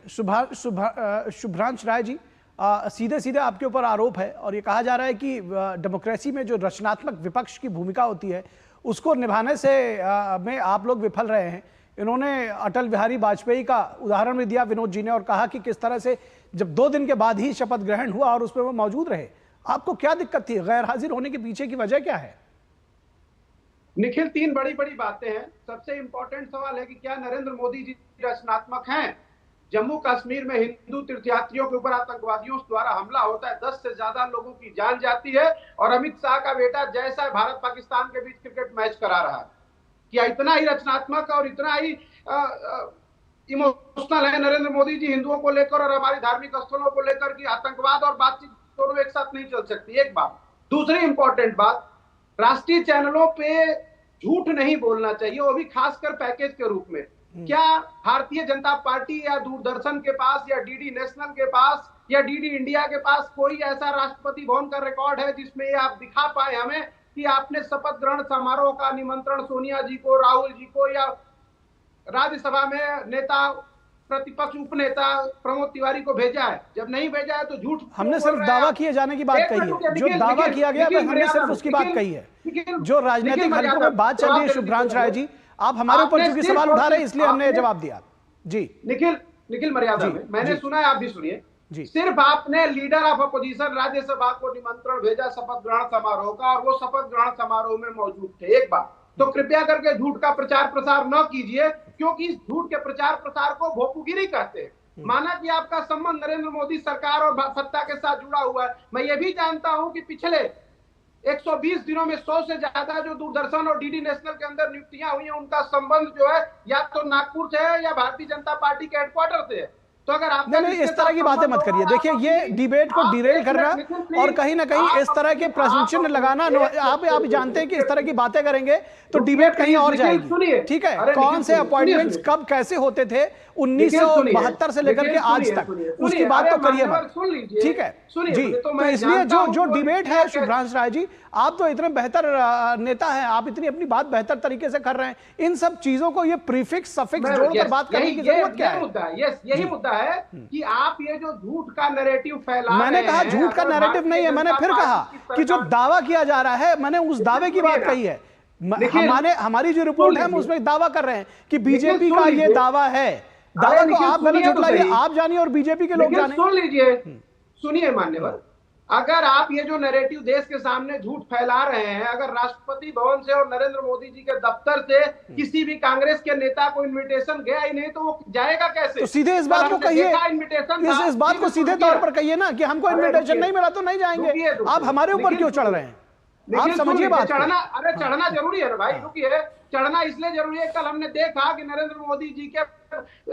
शुभ्रांश राय जी, सीधे सीधे आपके ऊपर आरोप है और ये कहा जा रहा है कि डेमोक्रेसी में जो रचनात्मक विपक्ष की भूमिका होती है उसको निभाने से में आप लोग विफल रहे हैं। इन्होंने अटल बिहारी वाजपेयी का उदाहरण भी दिया विनोद जी ने और कहा कि किस तरह से जब 2 दिन के बाद ही शपथ ग्रहण हुआ और उसमें वो मौजूद रहे। आपको क्या दिक्कत थी? गैर हाजिर होने के पीछे की वजह क्या है? निखिल, 3 बड़ी बड़ी बातें हैं। सबसे इंपॉर्टेंट सवाल है कि क्या नरेंद्र मोदी जी रचनात्मक हैं? जम्मू कश्मीर में हिंदू तीर्थयात्रियों के ऊपर आतंकवादियों द्वारा हमला होता है, 10 से ज्यादा लोगों की जान जाती है और अमित शाह का बेटा जैसा भारत पाकिस्तान के बीच क्रिकेट मैच करा रहा है। क्या इतना ही रचनात्मक और इतना ही इमोशनल है नरेंद्र मोदी जी हिंदुओं को लेकर और हमारी धार्मिक स्थलों को लेकर कि आतंकवाद और बातचीत दोनों एक साथ नहीं चल सकती? एक बात। दूसरी इंपॉर्टेंट बात, राष्ट्रीय चैनलों पे झूठ नहीं बोलना चाहिए, वो भी खासकर पैकेज के रूप में। क्या भारतीय जनता पार्टी या दूरदर्शन के पास या डीडी नेशनल के पास या डीडी इंडिया के पास कोई ऐसा राष्ट्रपति भवन का रिकॉर्ड है जिसमें आप दिखा पाए हमें कि आपने शपथ ग्रहण समारोह का निमंत्रण सोनिया जी को, राहुल जी को या राज्यसभा में नेता प्रतिपक्ष उपनेता प्रमोद तिवारी को भेजा है? जब नहीं भेजा है तो झूठ। हमने सिर्फ दावा किए जाने की बात कही है, जो दावा किया गया हमने सिर्फ उसकी बात कही है। जो राजनीतिक हलकों में बात चल रही है, शुभ्रांश राय जी, आप हमारे ऊपर चूंकि सवाल उठा रहे हैं इसलिए हमने जवाब दिया। जी निखिल मर्यादा में मैंने सुना है, आप भी सुनिए। सिर्फ आपने लीडर ऑफ अपोजिशन राज्यसभा को निमंत्रण भेजा शपथ ग्रहण समारोह का और वो शपथ ग्रहण समारोह में मौजूद थे। एक बात तो कृपया करके झूठ का प्रचार प्रसार न कीजिए, क्योंकि इस झूठ के प्रचार प्रसार को भोपुगिरी कहते हैं। माना कि आपका संबंध नरेंद्र मोदी सरकार और सत्ता के साथ जुड़ा हुआ है। मैं ये भी जानता हूं कि पिछले 120 दिनों में 100 से ज्यादा जो दूरदर्शन और डीडी नेशनल के अंदर नियुक्तियां हुई हैं उनका संबंध जो है या तो नागपुर से है या भारतीय जनता पार्टी के हेडक्वार्टर से है। तो अगर आप नहीं, इस तरह की बातें मत करिए। देखिए, ये डिबेट को डिरेल करना और कहीं ना कहीं इस तरह के प्रश्न लगाना, आप जानते हैं कि इस तरह की बातें करेंगे तो डिबेट कहीं और जाएगी। ठीक है, कौन से अपॉइंटमेंट्स कब कैसे होते थे 1972 से लेकर के आज तक, उसकी बात तो करिए मत। ठीक है जी, तो इसलिए जो डिबेट है शुभ्रांश राय जी, आप तो इतने बेहतर नेता हैं, आप इतनी अपनी बात बेहतर तरीके से कर रहे हैं, इन सब चीजों को ये प्रीफिक्स सफिक्स जोड़कर बात करने की जरूरत क्या है? यही मुद्दा है कि आप ये जो झूठ का नैरेटिव फैला, मैंने कहा झूठ का नैरेटिव नहीं है, मैंने फिर कहा कि जो दावा किया जा रहा है, मैंने उस दावे की बात कही है। हमारी जो रिपोर्ट है हम उसमें दावा कर रहे हैं कि बीजेपी का ये दावा है। दावा को आप गलत झुटलाइए, आप जानिए और बीजेपी के लोग जाने। सुन लीजिए, सुनिए मान्यवर, अगर आप ये जो नैरेटिव देश के सामने झूठ फैला रहे हैं, अगर राष्ट्रपति भवन से और नरेंद्र मोदी जी के दफ्तर से किसी भी कांग्रेस के नेता को इनविटेशन गया ही नहीं, तो वो जाएगा कैसे? तो सीधे इस बात को कहिए, इस बात को सीधे तौर पर कहिए ना कि हमको इनविटेशन नहीं मिला तो नहीं जाएंगे। आप हमारे ऊपर क्यों चढ़ रहे हैं? आप समझिए बात। चढ़ना जरूरी है ना भाई, रुकिए। चढ़ना इसलिए जरूरी है, कल हमने देखा कि नरेंद्र मोदी जी के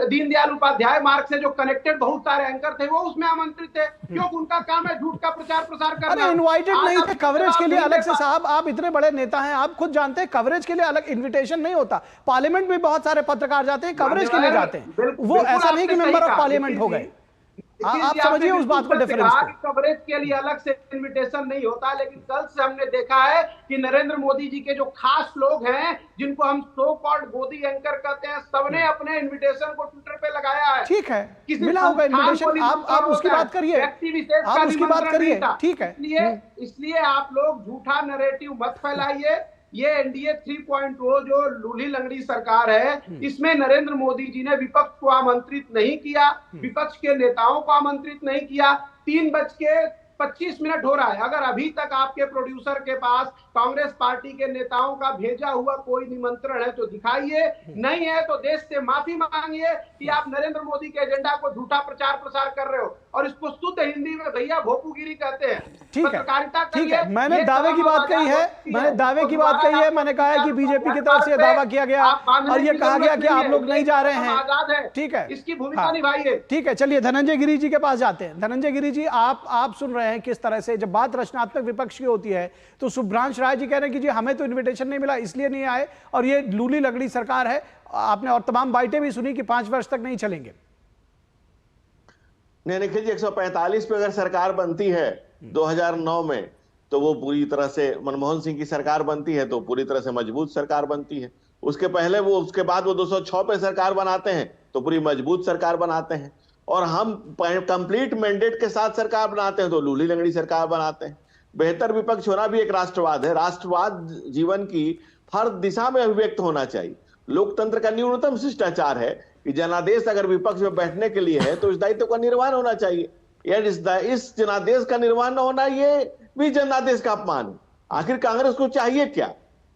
दीनदयाल उपाध्याय मार्ग से जो कनेक्टेड बहुत सारे एंकर थे वो उसमें आमंत्रित थे, क्योंकि उनका काम है झूठ का प्रचार प्रसार करना। अरे इनवाइटेड नहीं थे कवरेज के लिए अलग से। साहब, आप इतने बड़े नेता हैं, आप खुद जानते हैं कवरेज के लिए अलग इन्विटेशन नहीं होता। पार्लियामेंट में बहुत सारे पत्रकार जाते हैं, कवरेज के लिए जाते हैं, वो ऐसा नहीं कि मेंबर ऑफ पार्लियामेंट हो गए। आप समझिए उस बात को, डिफरेंस को। कवरेज के लिए अलग से इनविटेशन नहीं होता, लेकिन कल से हमने देखा है कि नरेंद्र मोदी जी के जो खास लोग हैं, जिनको हम सो कॉल्ड गोदी एंकर कहते हैं, सबने अपने इन्विटेशन को ट्विटर पे लगाया है। ठीक है, मिला होगा इन्विटेशन, आप उसकी बात करिए, आप उसकी बात करिए। ठीक है, इसलिए आप लोग झूठा नैरेटिव मत फैलाइए। ये एनडीए 3.0 जो लूली लंगड़ी सरकार है, इसमें नरेंद्र मोदी जी ने विपक्ष को आमंत्रित नहीं किया, विपक्ष के नेताओं को आमंत्रित नहीं किया। 3:25 हो रहा है। अगर अभी तक आपके प्रोड्यूसर के पास कांग्रेस पार्टी के नेताओं का भेजा हुआ कोई निमंत्रण है तो दिखाइए, नहीं है तो देश से माफी मांगिए कि आप नरेंद्र मोदी के एजेंडा को झूठा प्रचार प्रसार कर रहे हो, और इसको शुद्ध हिंदी में भैया भोपूगिरी कहते हैं। पत्रकारिता ठीक है, मैंने दावे की बात कही है, मैंने कहा है कि बीजेपी की तरफ से दावा किया गया और ये कहा गया कि आप लोग नहीं जा रहे हैं। ठीक है, इसकी भूमिका निभाइए। ठीक है, चलिए धनंजय गिरी जी के पास जाते हैं। धनंजय गिरी जी, आप सुन रहे हैं किस तरह से जब बात रचनात्मक विपक्ष की होती है तो शुभ्रांश राय जी कह रहे हैं कि जी हमें तो इनविटेशन नहीं मिला इसलिए नहीं आए, और ये लूली लगड़ी सरकार है। आपने और तमाम बाइटें भी सुनी कि 5 वर्ष तक नहीं चलेंगे। नहीं निखिल जी, 145 पे अगर सरकार बनती है 2009 में, तो वो पूरी तरह से मनमोहन सिंह की सरकार बनती है तो पूरी तरह से मजबूत सरकार बनती है। उसके बाद वो 206 पे सरकार बनाते हैं तो पूरी मजबूत सरकार बनाते हैं, और हम कंप्लीट मैंडेट के साथ सरकार बनाते हैं तो लूली लंगड़ी सरकार बनाते हैं। बेहतर विपक्ष होना भी एक राष्ट्रवाद है। राष्ट्रवाद जीवन की हर दिशा में अभिव्यक्त होना चाहिए। लोकतंत्र का न्यूनतम शिष्टाचार है कि जनादेश अगर विपक्ष में बैठने के लिए है तो इस दायित्व का निर्वहन होना चाहिए। यार इस जनादेश का निर्वहन न होना ये भी जनादेश का अपमान है। आखिर कांग्रेस को चाहिए क्या?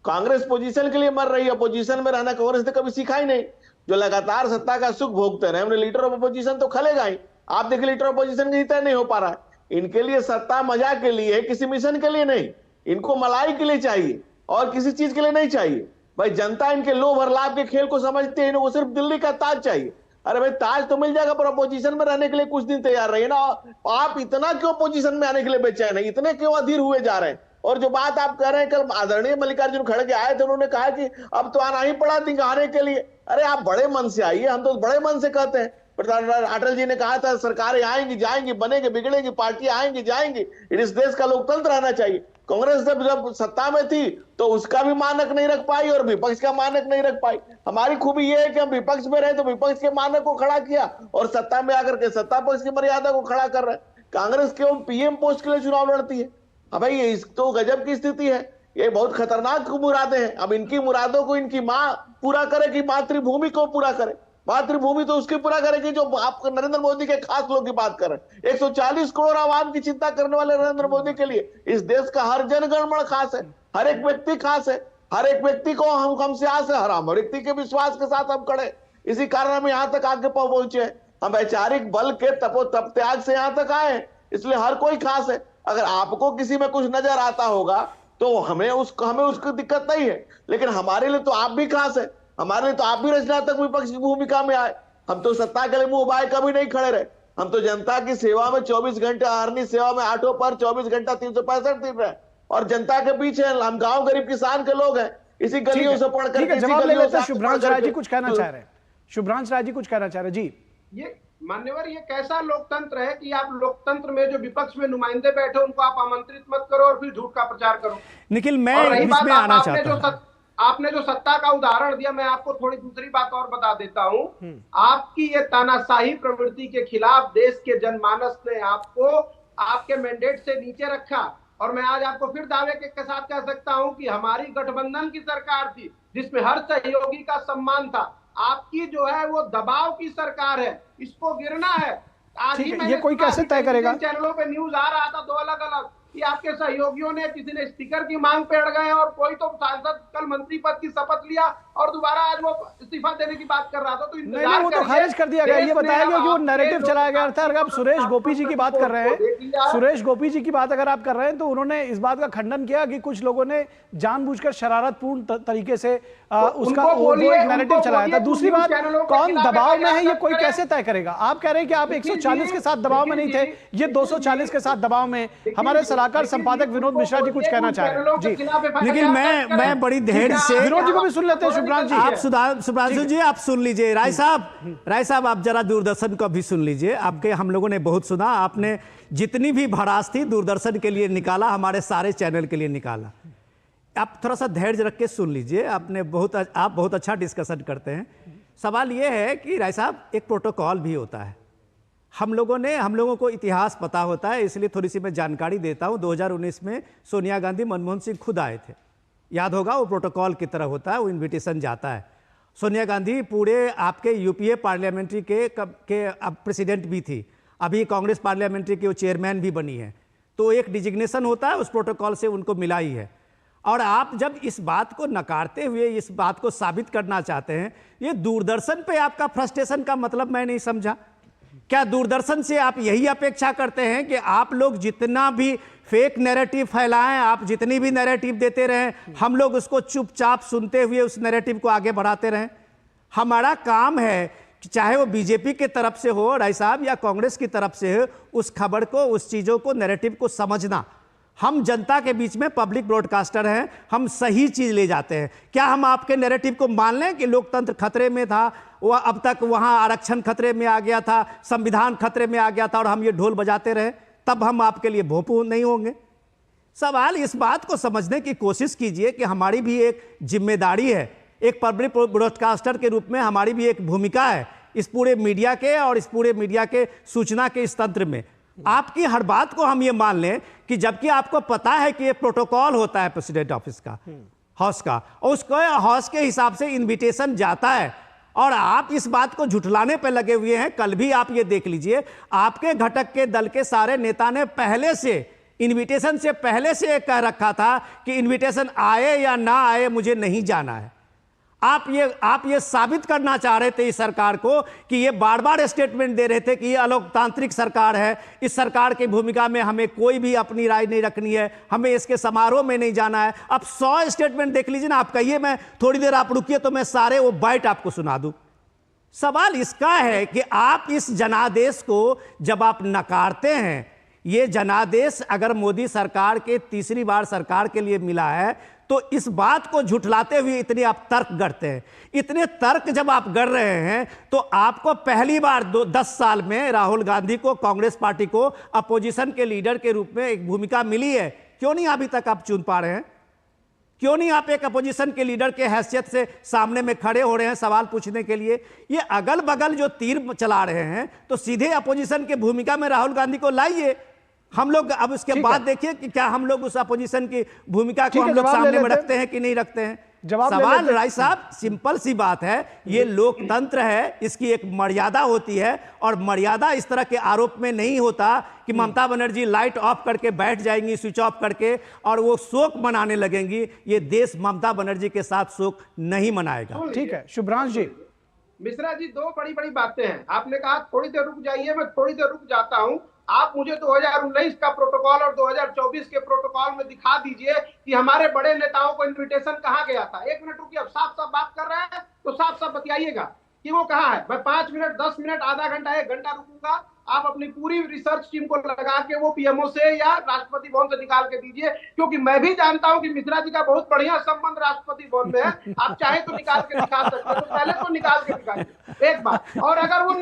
कांग्रेस पोजीशन के लिए मर रही है। पोजीशन में रहना कांग्रेस ने कभी सीखा ही नहीं। जो लगातार सत्ता का सुख भोगते रहे, उन्हें लीडर ऑफ अपोजिशन तो खलेगा ही। आप देखिए लीडर ऑफ अपोजिशन की तय नहीं हो पा रहा है। इनके लिए सत्ता मजाक के लिए, किसी मिशन के लिए नहीं। इनको मलाई के लिए चाहिए और किसी चीज के लिए नहीं चाहिए। भाई जनता इनके लोभ और लाभ के खेल को समझते हैं। इनको सिर्फ दिल्ली का ताज चाहिए। अरे भाई ताज तो मिल जाएगा, पर अपोजिशन में रहने के लिए कुछ दिन तैयार रहिए ना। आप इतना क्यों अपोजिशन में आने के लिए बेचैन है? इतने क्यों अधीर हुए जा रहे हैं? और जो बात आप कह रहे हैं, कल आदरणीय मल्लिकार्जुन खड़गे आए थे, उन्होंने कहा कि अब तो आना ही पड़ा दिखाने के लिए। अरे आप बड़े मन से आइए, हम तो बड़े मन से कहते हैं। अटल जी ने कहा था सरकारें आएंगी जाएंगी, बनेगी बिगड़ेगी, पार्टियां आएंगी जाएंगी, इस देश का लोकतंत्र रहना चाहिए। कांग्रेस जब सत्ता में थी तो उसका भी मानक नहीं रख पाई और विपक्ष का मानक नहीं रख पाई। हमारी खूबी यह है कि हम विपक्ष में रहे तो विपक्ष के मानक को खड़ा किया और सत्ता में आकर के सत्ता पक्ष की मर्यादा को खड़ा कर रहे हैं। कांग्रेस केवल पीएम पोस्ट के लिए चुनाव लड़ती है। अब भाई ये तो गजब की स्थिति है। ये बहुत खतरनाक मुरादें हैं। अब इनकी मुरादों को इनकी माँ पूरा करे कि मातृभूमि को पूरा करे? मातृभूमि तो उसकी पूरा करेगी जो आप नरेंद्र मोदी के खास लोग की बात कर रहे हैं। 140 करोड़ आवाम की चिंता करने वाले नरेंद्र मोदी के लिए इस देश का हर जनगणमन खास है, हर एक व्यक्ति खास है, हर एक व्यक्ति को हमसे आस है, हर व्यक्ति के विश्वास के साथ हम खड़े। इसी कारण हम यहाँ तक आगे पहुंचे। हम वैचारिक बल के तप त्याग से यहाँ तक आए, इसलिए हर कोई खास है। अगर आपको किसी में कुछ नजर आता होगा तो हमें उसकी दिक्कत नहीं है, लेकिन हमारे लिए तो आप भी खास है। हमारे लिए तो आप भी रचनात्मक विपक्ष की भूमिका में आए। हम तो सत्ता के लिए मुंह उबाए कभी नहीं खड़े रहे। हम तो जनता की सेवा में 24 घंटे, अहरनी सेवा में आठों पर 24 घंटा 365 दिन रहे और जनता के पीछे हैं। हम गांव गरीब किसान के लोग हैं, इसी गलियों से पढ़ करके, जवाब ले लेते हैं। शुभ्रांश राय जी कुछ कहना चाह रहे हैं। शुभ्रांश राय जी कुछ कहना चाह रहे हैं जी। ये मान्यवर, ये कैसा लोकतंत्र है कि आप लोकतंत्र में जो विपक्ष में नुमाइंदे बैठे उनको आप आमंत्रित मत करो और फिर झूठ का प्रचार करो। निखिल, मैं इसमें आना चाहता हूं। आपने जो सत्ता का उदाहरण दिया, मैं आपको थोड़ी दूसरी बात और बता देता हूं। आपकी ये तानाशाही प्रवृत्ति के खिलाफ देश के जनमानस ने आपको आपके मैंडेट से नीचे रखा और मैं आज आपको फिर दावे के साथ कह सकता हूं कि हमारी गठबंधन की सरकार थी जिसमें हर सहयोगी का सम्मान था। आपकी जो है वो दबाव की सरकार है, इसको गिरना है। आज ही ये कोई कैसे तय करेगा? चैनलों पे न्यूज आ रहा था दो अलग अलग कि आपके सहयोगियों ने, किसी ने स्पीकर की मांग पे अड़ गए और कोई तो सांसद कल मंत्री पद की शपथ लिया और दोबारा आज वो इस्तीफा देने की बात कर रहा था। तो नहीं, वो तो खारिज कर दिया गया। ये बताया गया कि वो नैरेटिव चलाया गया था। अगर आप सुरेश गोपी जी की बात कर रहे हैं, सुरेश गोपी जी की बात अगर आप कर रहे हैं, तो उन्होंने इस बात का खंडन किया कि कुछ लोगों ने जानबूझकर शरारतपूर्ण तरीके से उसका नैरेटिव चलाया था। दूसरी बात, कौन दबाव में है ये कोई कैसे तय करेगा? आप कह रहे हैं कि आप 140 के साथ दबाव में नहीं थे, ये 240 के साथ दबाव में। हमारे सलाहकार संपादक विनोद मिश्रा जी कुछ कहना चाह रहे हैं जी। लेकिन मैं बड़ी धैर्य से विनोद जी को भी सुन लेते हैं। शुभ्रांश जी, आप सुभ्रांशु जी आप सुन लीजिए। राय साहब आप जरा दूरदर्शन को भी सुन लीजिए। आपके हम लोगों ने बहुत सुना, आपने जितनी भी भड़ास थी दूरदर्शन के लिए निकाला, हमारे सारे चैनल के लिए निकाला। आप थोड़ा सा धैर्य रख के सुन लीजिए। आप बहुत अच्छा डिस्कशन करते हैं। सवाल यह है कि राय साहब, एक प्रोटोकॉल भी होता है। हम लोगों को इतिहास पता होता है, इसलिए थोड़ी सी मैं जानकारी देता हूं। 2019 में सोनिया गांधी, मनमोहन सिंह खुद आए थे, याद होगा। वो प्रोटोकॉल की तरह होता है, वो इन्विटेशन जाता है। सोनिया गांधी पूरे आपके यूपीए पार्लियामेंट्री के प्रेसिडेंट भी थी, अभी कांग्रेस पार्लियामेंट्री के वो चेयरमैन भी बनी है। तो एक डिजिग्नेशन होता है, उस प्रोटोकॉल से उनको मिला ही है। और आप जब इस बात को नकारते हुए इस बात को साबित करना चाहते हैं, ये दूरदर्शन पे आपका फ्रस्ट्रेशन का मतलब मैं नहीं समझा। क्या दूरदर्शन से आप यही अपेक्षा करते हैं कि आप लोग जितना भी फेक नैरेटिव फैलाएं, आप जितनी भी नैरेटिव देते रहें, हम लोग उसको चुपचाप सुनते हुए उस नैरेटिव को आगे बढ़ाते रहें? हमारा काम है कि चाहे वो बीजेपी के तरफ से हो राय साहब या कांग्रेस की तरफ से हो, उस खबर को, उस चीज़ों को, नैरेटिव को समझना। हम जनता के बीच में पब्लिक ब्रॉडकास्टर हैं, हम सही चीज़ ले जाते हैं। क्या हम आपके नैरेटिव को मान लें कि लोकतंत्र खतरे में था, वह अब तक वहाँ आरक्षण खतरे में आ गया था, संविधान खतरे में आ गया था और हम ये ढोल बजाते रहे, तब हम आपके लिए भोंपू नहीं होंगे? सवाल इस बात को समझने की कोशिश कीजिए कि हमारी भी एक जिम्मेदारी है, एक पब्लिक ब्रॉडकास्टर के रूप में हमारी भी एक भूमिका है इस पूरे मीडिया के और इस पूरे मीडिया के सूचना के इस तंत्र में। आपकी हर बात को हम ये मान लें कि जबकि आपको पता है कि ये प्रोटोकॉल होता है प्रेसिडेंट ऑफिस का, हाउस का, और उसको हाउस के हिसाब से इनविटेशन जाता है और आप इस बात को झुठलाने पर लगे हुए हैं। कल भी आप ये देख लीजिए, आपके घटक के दल के सारे नेता ने पहले से, इनविटेशन से पहले से कह रखा था कि इनविटेशन आए या ना आए मुझे नहीं जाना है। आप ये साबित करना चाह रहे थे इस सरकार को कि ये बार बार स्टेटमेंट दे रहे थे कि ये अलोकतांत्रिक सरकार है, इस सरकार की भूमिका में हमें कोई भी अपनी राय नहीं रखनी है, हमें इसके समारोह में नहीं जाना है। अब 100 स्टेटमेंट देख लीजिए ना, आप कहिए, मैं थोड़ी देर आप रुकिए तो मैं सारे वो बाइट आपको सुना दूं। सवाल इसका है कि आप इस जनादेश को जब आप नकारते हैं, ये जनादेश अगर मोदी सरकार के तीसरी बार सरकार के लिए मिला है, तो इस बात को झुठलाते हुए इतने आप तर्क गढ़ते हैं। इतने तर्क जब आप गढ़ रहे हैं तो आपको पहली बार 10 साल में राहुल गांधी को, कांग्रेस पार्टी को अपोजिशन के लीडर के रूप में एक भूमिका मिली है। क्यों नहीं अभी तक आप चुन पा रहे हैं? क्यों नहीं आप एक अपोजिशन के लीडर के हैसियत से सामने में खड़े हो रहे हैं सवाल पूछने के लिए? ये अगल बगल जो तीर चला रहे हैं, तो सीधे अपोजिशन के भूमिका में राहुल गांधी को लाइए। हम लोग अब उसके बाद देखिए कि क्या हम लोग उस अपोजिशन की भूमिका को हम लोग सामने में रखते हैं कि नहीं रखते हैं। सवाल राय साहब सिंपल सी बात है, ये लोकतंत्र है, इसकी एक मर्यादा होती है और मर्यादा इस तरह के आरोप में नहीं होता कि ममता बनर्जी लाइट ऑफ करके बैठ जाएंगी, स्विच ऑफ करके, और वो शोक मनाने लगेंगी। ये देश ममता बनर्जी के साथ शोक नहीं मनाएगा। ठीक है शुभ्रांश जी। मिश्रा जी, दो बड़ी बड़ी बातें हैं। आपने कहा थोड़ी देर रुक जाइए, मैं थोड़ी देर रुक जाता हूं। आप मुझे 2019 का प्रोटोकॉल और 2024 के प्रोटोकॉल में दिखा दीजिए कि हमारे बड़े नेताओं को इनविटेशन कहाँ गया था। एक मिनट रुकिए, अब साफ साफ बात कर रहे हैं तो साफ साफ बतियाइएगा कि वो कहाँ है। मैं 5 मिनट, 10 मिनट, आधा घंटा, 1 घंटा रुकूंगा। आप अपनी पूरी रिसर्च टीम को लगा के वो पीएमओ से या राष्ट्रपति भवन से निकाल के दीजिए, क्योंकि मैं भी जानता हूं कि मिश्रा जी का बहुत बढ़िया संबंध राष्ट्रपति भवन में है। आप चाहे तो निकाल के दिखा सकते हैं, तो पहले तो निकाल के दिखाइए एक बात। और अगर वो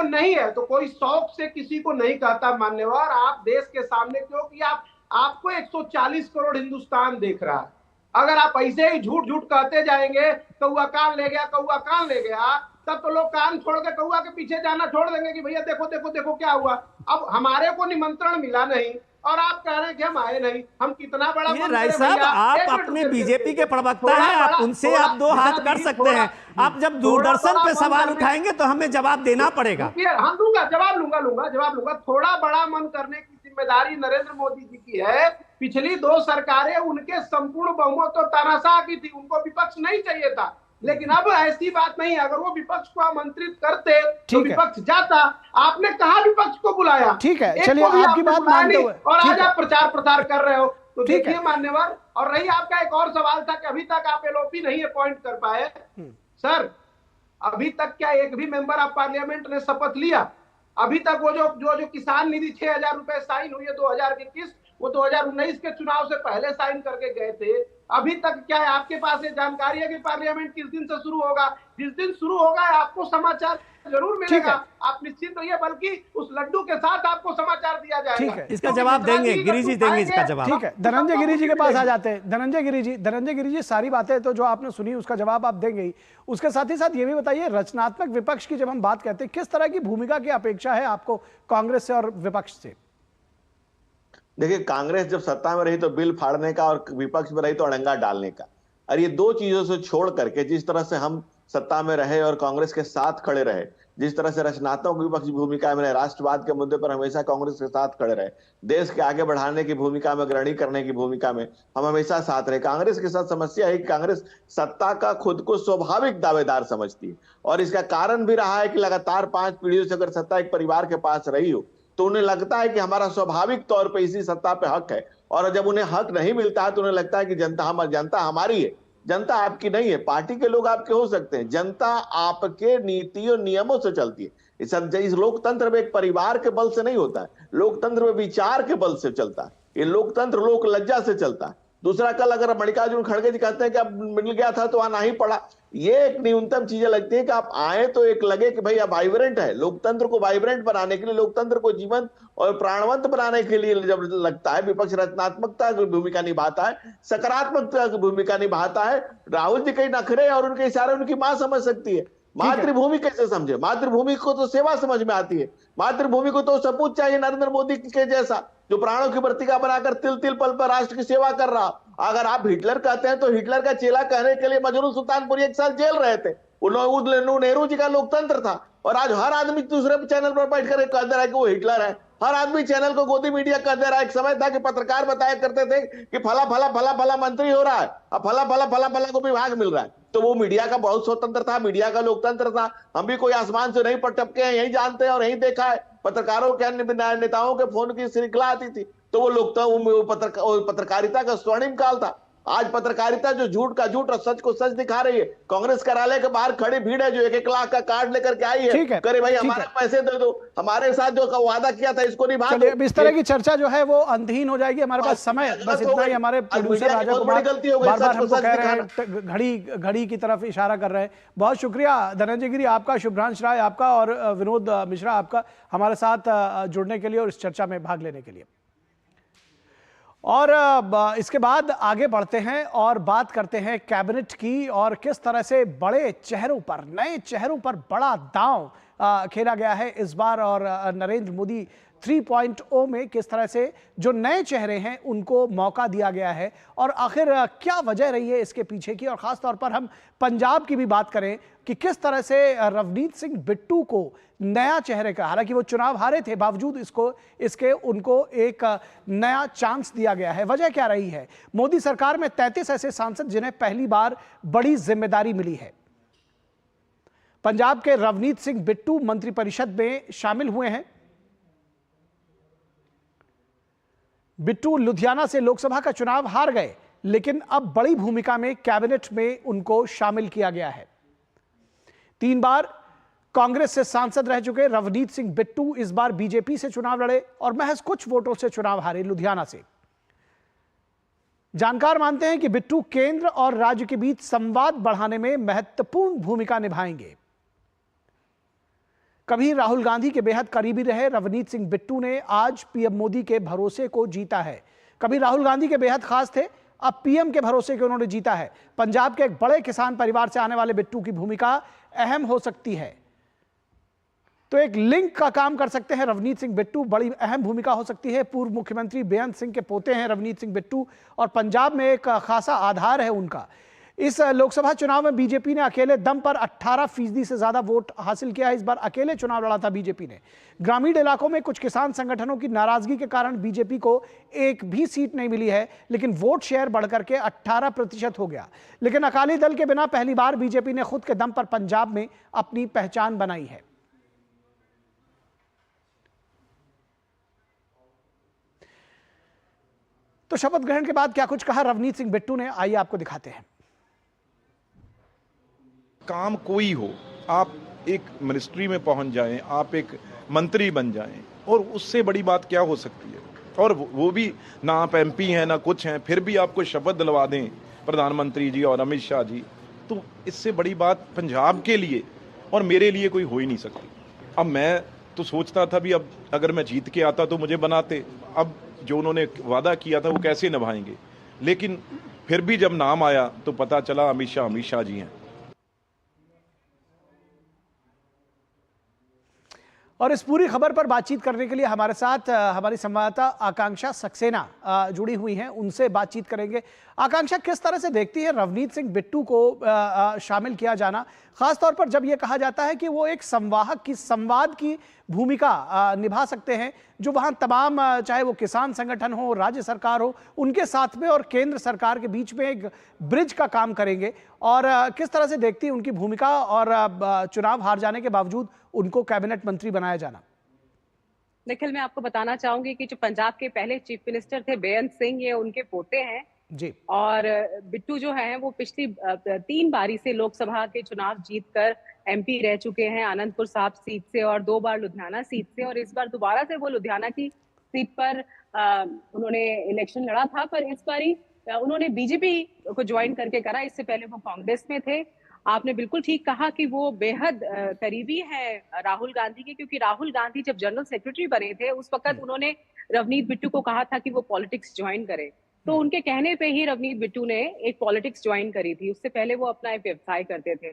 नहीं है तो कोई शौक से किसी को नहीं कहता मान्यवर। आप देश के सामने, क्योंकि आपको 140 करोड़ हिंदुस्तान देख रहा है। अगर आप ऐसे ही झूठ कहते जाएंगे, कौआ कान ले गया, कौआ कान ले गया, तब तो लोग कान छोड़ के कौआ के पीछे जाना छोड़ देंगे कि भैया देखो देखो देखो क्या हुआ। अब हमारे को निमंत्रण मिला नहीं और आप कह रहे हैं कि हम आए नहीं। हम कितना बड़ा राय साहब, आप अपने बीजेपी के प्रवक्ता हैं, आप उनसे आप 2 हाथ कर सकते हैं। आप जब दूरदर्शन पे सवाल उठाएंगे तो हमें जवाब देना पड़ेगा। हम जवाब लूंगा। थोड़ा बड़ा मन करने की जिम्मेदारी नरेंद्र मोदी जी की है। पिछली 2 सरकारें उनके संपूर्ण बहुमत और तानाशाह की थी, उनको विपक्ष नहीं चाहिए था। लेकिन अब ऐसी बात नहीं है। अगर वो विपक्ष को आमंत्रित करते तो विपक्ष जाता। आपने कहा विपक्ष को बुलाया, ठीक है, चलिए आपकी बात मानते हुए, और आज आप प्रचार प्रसार कर रहे हो, तो देखिए मान्यवर। और रही आपका एक और सवाल था कि अभी तक आप एलओपी नहीं अपॉइंट कर पाए। सर, अभी तक क्या एक भी मेंबर ऑफ पार्लियामेंट ने शपथ लिया? अभी तक वो जो किसान निधि 6,000 रुपए साइन हुई है 2000 की किस्त, वो 2019 के चुनाव से पहले साइन करके गए थे। अभी तक क्या है आपके पास ये जानकारी है कि पार्लियामेंट किस दिन से शुरू होगा? जिस दिन शुरू होगा आपको समाचार जरूर मिलेगा। आप निश्चिंत रहिए, बल्कि उस लड्डू के साथ आपको समाचार दिया जाएगा। ठीक है, इसका जवाब देंगे, गिरी जी देंगे इसका जवाब। ठीक है, धनंजय गिरी जी के पास आ जाते हैं। धनंजय गिरी जी, सारी बातें तो जो आपने सुनी उसका जवाब आप देंगे ही। उसके साथ ही साथ ये भी बताइए, रचनात्मक विपक्ष की जब हम बात करते हैं, किस तरह की भूमिका की अपेक्षा है आपको कांग्रेस से और विपक्ष से? देखिए, कांग्रेस जब सत्ता में रही तो बिल फाड़ने का और विपक्ष में रही तो अड़ंगा डालने का। और ये 2 चीजों से छोड़ करके जिस तरह से हम सत्ता में रहे और कांग्रेस के साथ खड़े रहे, जिस तरह से रचनात्मक विपक्ष की भूमिका में, राष्ट्रवाद के मुद्दे पर हमेशा कांग्रेस के साथ खड़े रहे, देश के आगे बढ़ाने की भूमिका में, अग्रणी करने की भूमिका में हम हमेशा साथ रहे। कांग्रेस के साथ समस्या है कि कांग्रेस सत्ता का खुद को स्वाभाविक दावेदार समझती है, और इसका कारण भी रहा है कि लगातार 5 पीढ़ियों से अगर सत्ता एक परिवार के पास रही हो तो उन्हें लगता है कि हमारा स्वाभाविक तौर पे इसी सत्ता पे हक है। और जब उन्हें हक नहीं मिलता है तो उन्हें लगता है कि जनता हमारी है। जनता आपकी नहीं है। पार्टी के लोग आपके हो सकते हैं, जनता आपके नीति और नियमों से चलती है। इस लोकतंत्र में एक परिवार के बल से नहीं होता है, लोकतंत्र में विचार के बल से चलता है। ये लोकतंत्र लोक लज्जा से चलता है। दूसरा, कल अगर मल्लिकार्जुन खड़गे जी कहते हैं कि अब मिल गया था तो आना ही पड़ा, ये एक न्यूनतम चीजें लगती है कि आप आए तो एक लगे कि भाई अब वाइब्रेंट है। लोकतंत्र को वाइब्रेंट बनाने के लिए, लोकतंत्र को जीवंत और प्राणवंत बनाने के लिए जब लगता है विपक्ष रचनात्मकता की भूमिका निभाता है, सकारात्मकता की भूमिका निभाता है। राहुल जी कई नखरे और उनके इशारे उनकी मां समझ सकती है। मातृभूमि कैसे समझे? मातृभूमि को तो सेवा समझ में आती है। मातृभूमि को तो सपूत चाहिए नरेंद्र मोदी के जैसा, जो प्राणों की प्रतिज्ञा बनाकर तिल तिल पल पर राष्ट्र की सेवा कर रहा। अगर आप हिटलर कहते हैं तो हिटलर का चेला कहने के लिए मजनू सुल्तानपुरी 1 साल जेल रहे थे। नेहरू जी का लोकतंत्र था। और आज हर आदमी दूसरे चैनल पर बैठ कर कह दे रहा है कि वो हिटलर है। हर आदमी चैनल को गोदी मीडिया कह दे रहा है। एक समय था कि पत्रकार बताया करते थे कि फला फला फला फला मंत्री हो रहा है, अब फला फला फला फला को विभाग मिल रहा है। तो वो मीडिया का बहुत स्वतंत्र था, मीडिया का लोकतंत्र था। हम भी कोई आसमान से नहीं टपके हैं, यही जानते हैं और यही देखा है। पत्रकारों के, अन्य नेताओं के फोन की श्रृंखला आती थी, तो वो पत्रकारिता का स्वर्णिम काल था। आज पत्रकारिता जो झूठ का झूठ और सच को सच दिखा रही है। कांग्रेस कार्यालय के बाहर खड़ी भीड़ है जो 1-1 लाख का कार्ड लेकर के आई है। करे भाई हमारे पैसे दे दो, हमारे साथ जो वादा किया था इसको निभा दो। अब इस तरह की चर्चा जो है वो अंतहीन हो जाएगी। हमारे पास समय बस इतना ही। हमारे प्रोड्यूसर राजा कुमार बार-बार हमको कह रहे हैं, घड़ी की तरफ इशारा कर रहे हैं। बहुत शुक्रिया धनंजय गिरी आपका, शुभ्रांश राय आपका और विनोद मिश्रा आपका हमारे साथ जुड़ने के लिए और इस चर्चा में भाग लेने के लिए। और इसके बाद आगे बढ़ते हैं और बात करते हैं कैबिनेट की और किस तरह से बड़े चेहरों पर, नए चेहरों पर बड़ा दांव खेला गया है इस बार। और नरेंद्र मोदी 3.0 में किस तरह से जो नए चेहरे हैं उनको मौका दिया गया है और आखिर क्या वजह रही है इसके पीछे की। और ख़ास तौर पर हम पंजाब की भी बात करें कि किस तरह से रवनीत सिंह बिट्टू को नया चेहरे का, हालांकि वो चुनाव हारे थे, बावजूद इसके उनको एक नया चांस दिया गया है। वजह क्या रही है? मोदी सरकार में 33 ऐसे सांसद जिन्हें पहली बार बड़ी जिम्मेदारी मिली है। पंजाब के रवनीत सिंह बिट्टू मंत्रिपरिषद में शामिल हुए हैं। बिट्टू लुधियाना से लोकसभा का चुनाव हार गए, लेकिन अब बड़ी भूमिका में कैबिनेट में उनको शामिल किया गया है। 3 बार कांग्रेस से सांसद रह चुके रवनीत सिंह बिट्टू इस बार बीजेपी से चुनाव लड़े और महज कुछ वोटों से चुनाव हारे लुधियाना से। जानकार मानते हैं कि बिट्टू केंद्र और राज्य के बीच संवाद बढ़ाने में महत्वपूर्ण भूमिका निभाएंगे। कभी राहुल गांधी के बेहद करीबी रहे रवनीत सिंह बिट्टू ने आज पीएम मोदी के भरोसे को जीता है। कभी राहुल गांधी के बेहद खास थे, अब पीएम के भरोसे को उन्होंने जीता है। पंजाब के एक बड़े किसान परिवार से आने वाले बिट्टू की भूमिका अहम हो सकती है, तो एक लिंक का काम कर सकते हैं रवनीत सिंह बिट्टू। बड़ी अहम भूमिका हो सकती है। पूर्व मुख्यमंत्री बेअंत सिंह के पोते हैं रवनीत सिंह बिट्टू और पंजाब में एक खासा आधार है उनका। इस लोकसभा चुनाव में बीजेपी ने अकेले दम पर 18% से ज्यादा वोट हासिल किया है। इस बार अकेले चुनाव लड़ा था बीजेपी ने। ग्रामीण इलाकों में कुछ किसान संगठनों की नाराजगी के कारण बीजेपी को एक भी सीट नहीं मिली है, लेकिन वोट शेयर बढ़कर के 18% हो गया। लेकिन अकाली दल के बिना पहली बार बीजेपी ने खुद के दम पर पंजाब में अपनी पहचान बनाई है। तो शपथ ग्रहण के बाद क्या कुछ कहा रवनीत सिंह बिट्टू ने, आइए आपको दिखाते हैं। काम कोई हो, आप एक मिनिस्ट्री में पहुंच जाएं, आप एक मंत्री बन जाएं, और उससे बड़ी बात क्या हो सकती है। और वो भी ना आप एमपी हैं ना कुछ हैं, फिर भी आपको शपथ दिलवा दें प्रधानमंत्री जी और अमित शाह जी, तो इससे बड़ी बात पंजाब के लिए और मेरे लिए कोई हो ही नहीं सकती। अब मैं तो सोचता था भी अब अगर मैं जीत के आता तो मुझे बनाते, अब जो उन्होंने वादा किया था वो कैसे निभाएंगे। लेकिन फिर भी जब नाम आया तो पता चला अमित शाह जी हैं। और इस पूरी खबर पर बातचीत करने के लिए हमारे साथ हमारी संवाददाता आकांक्षा सक्सेना जुड़ी हुई हैं, उनसे बातचीत करेंगे। आकांक्षा, किस तरह से देखती है रवनीत सिंह बिट्टू को शामिल किया जाना, खासतौर पर जब यह कहा जाता है कि वो एक संवाहक की संवाद की भूमिका निभा सकते हैं, जो वहां तमाम चाहे वो किसान संगठन हो, राज्य सरकार हो, उनके साथ में और केंद्र सरकार के बीच में एक ब्रिज का काम करेंगे। और किस तरह से देखती है उनकी भूमिका और चुनाव हार जाने के बावजूद उनको कैबिनेट मंत्री बनाया जाना? निखिल, मैं आपको बताना चाहूंगी कि जो पंजाब के पहले चीफ मिनिस्टर थे बेअंत सिंह, ये उनके पोते हैं जी। और बिट्टू जो है वो पिछली 3 बारी से लोकसभा के चुनाव जीतकर एमपी रह चुके हैं, आनंदपुर साहब सीट से और 2 बार लुधियाना सीट से, और इस बार दोबारा से वो लुधियाना की सीट पर उन्होंने इलेक्शन लड़ा था, पर इस बारी उन्होंने बीजेपी को ज्वाइन करके करा। इससे पहले वो कांग्रेस में थे। आपने बिल्कुल ठीक कहा कि वो बेहद करीबी हैं राहुल गांधी के, क्योंकि राहुल गांधी जब जनरल सेक्रेटरी बने थे उस वक्त उन्होंने रवनीत बिट्टू को कहा था कि वो पॉलिटिक्स ज्वाइन करे, तो उनके कहने पे ही रवनीत बिट्टू ने एक पॉलिटिक्स ज्वाइन करी थी। उससे पहले वो अपना एक व्यवसाय करते थे।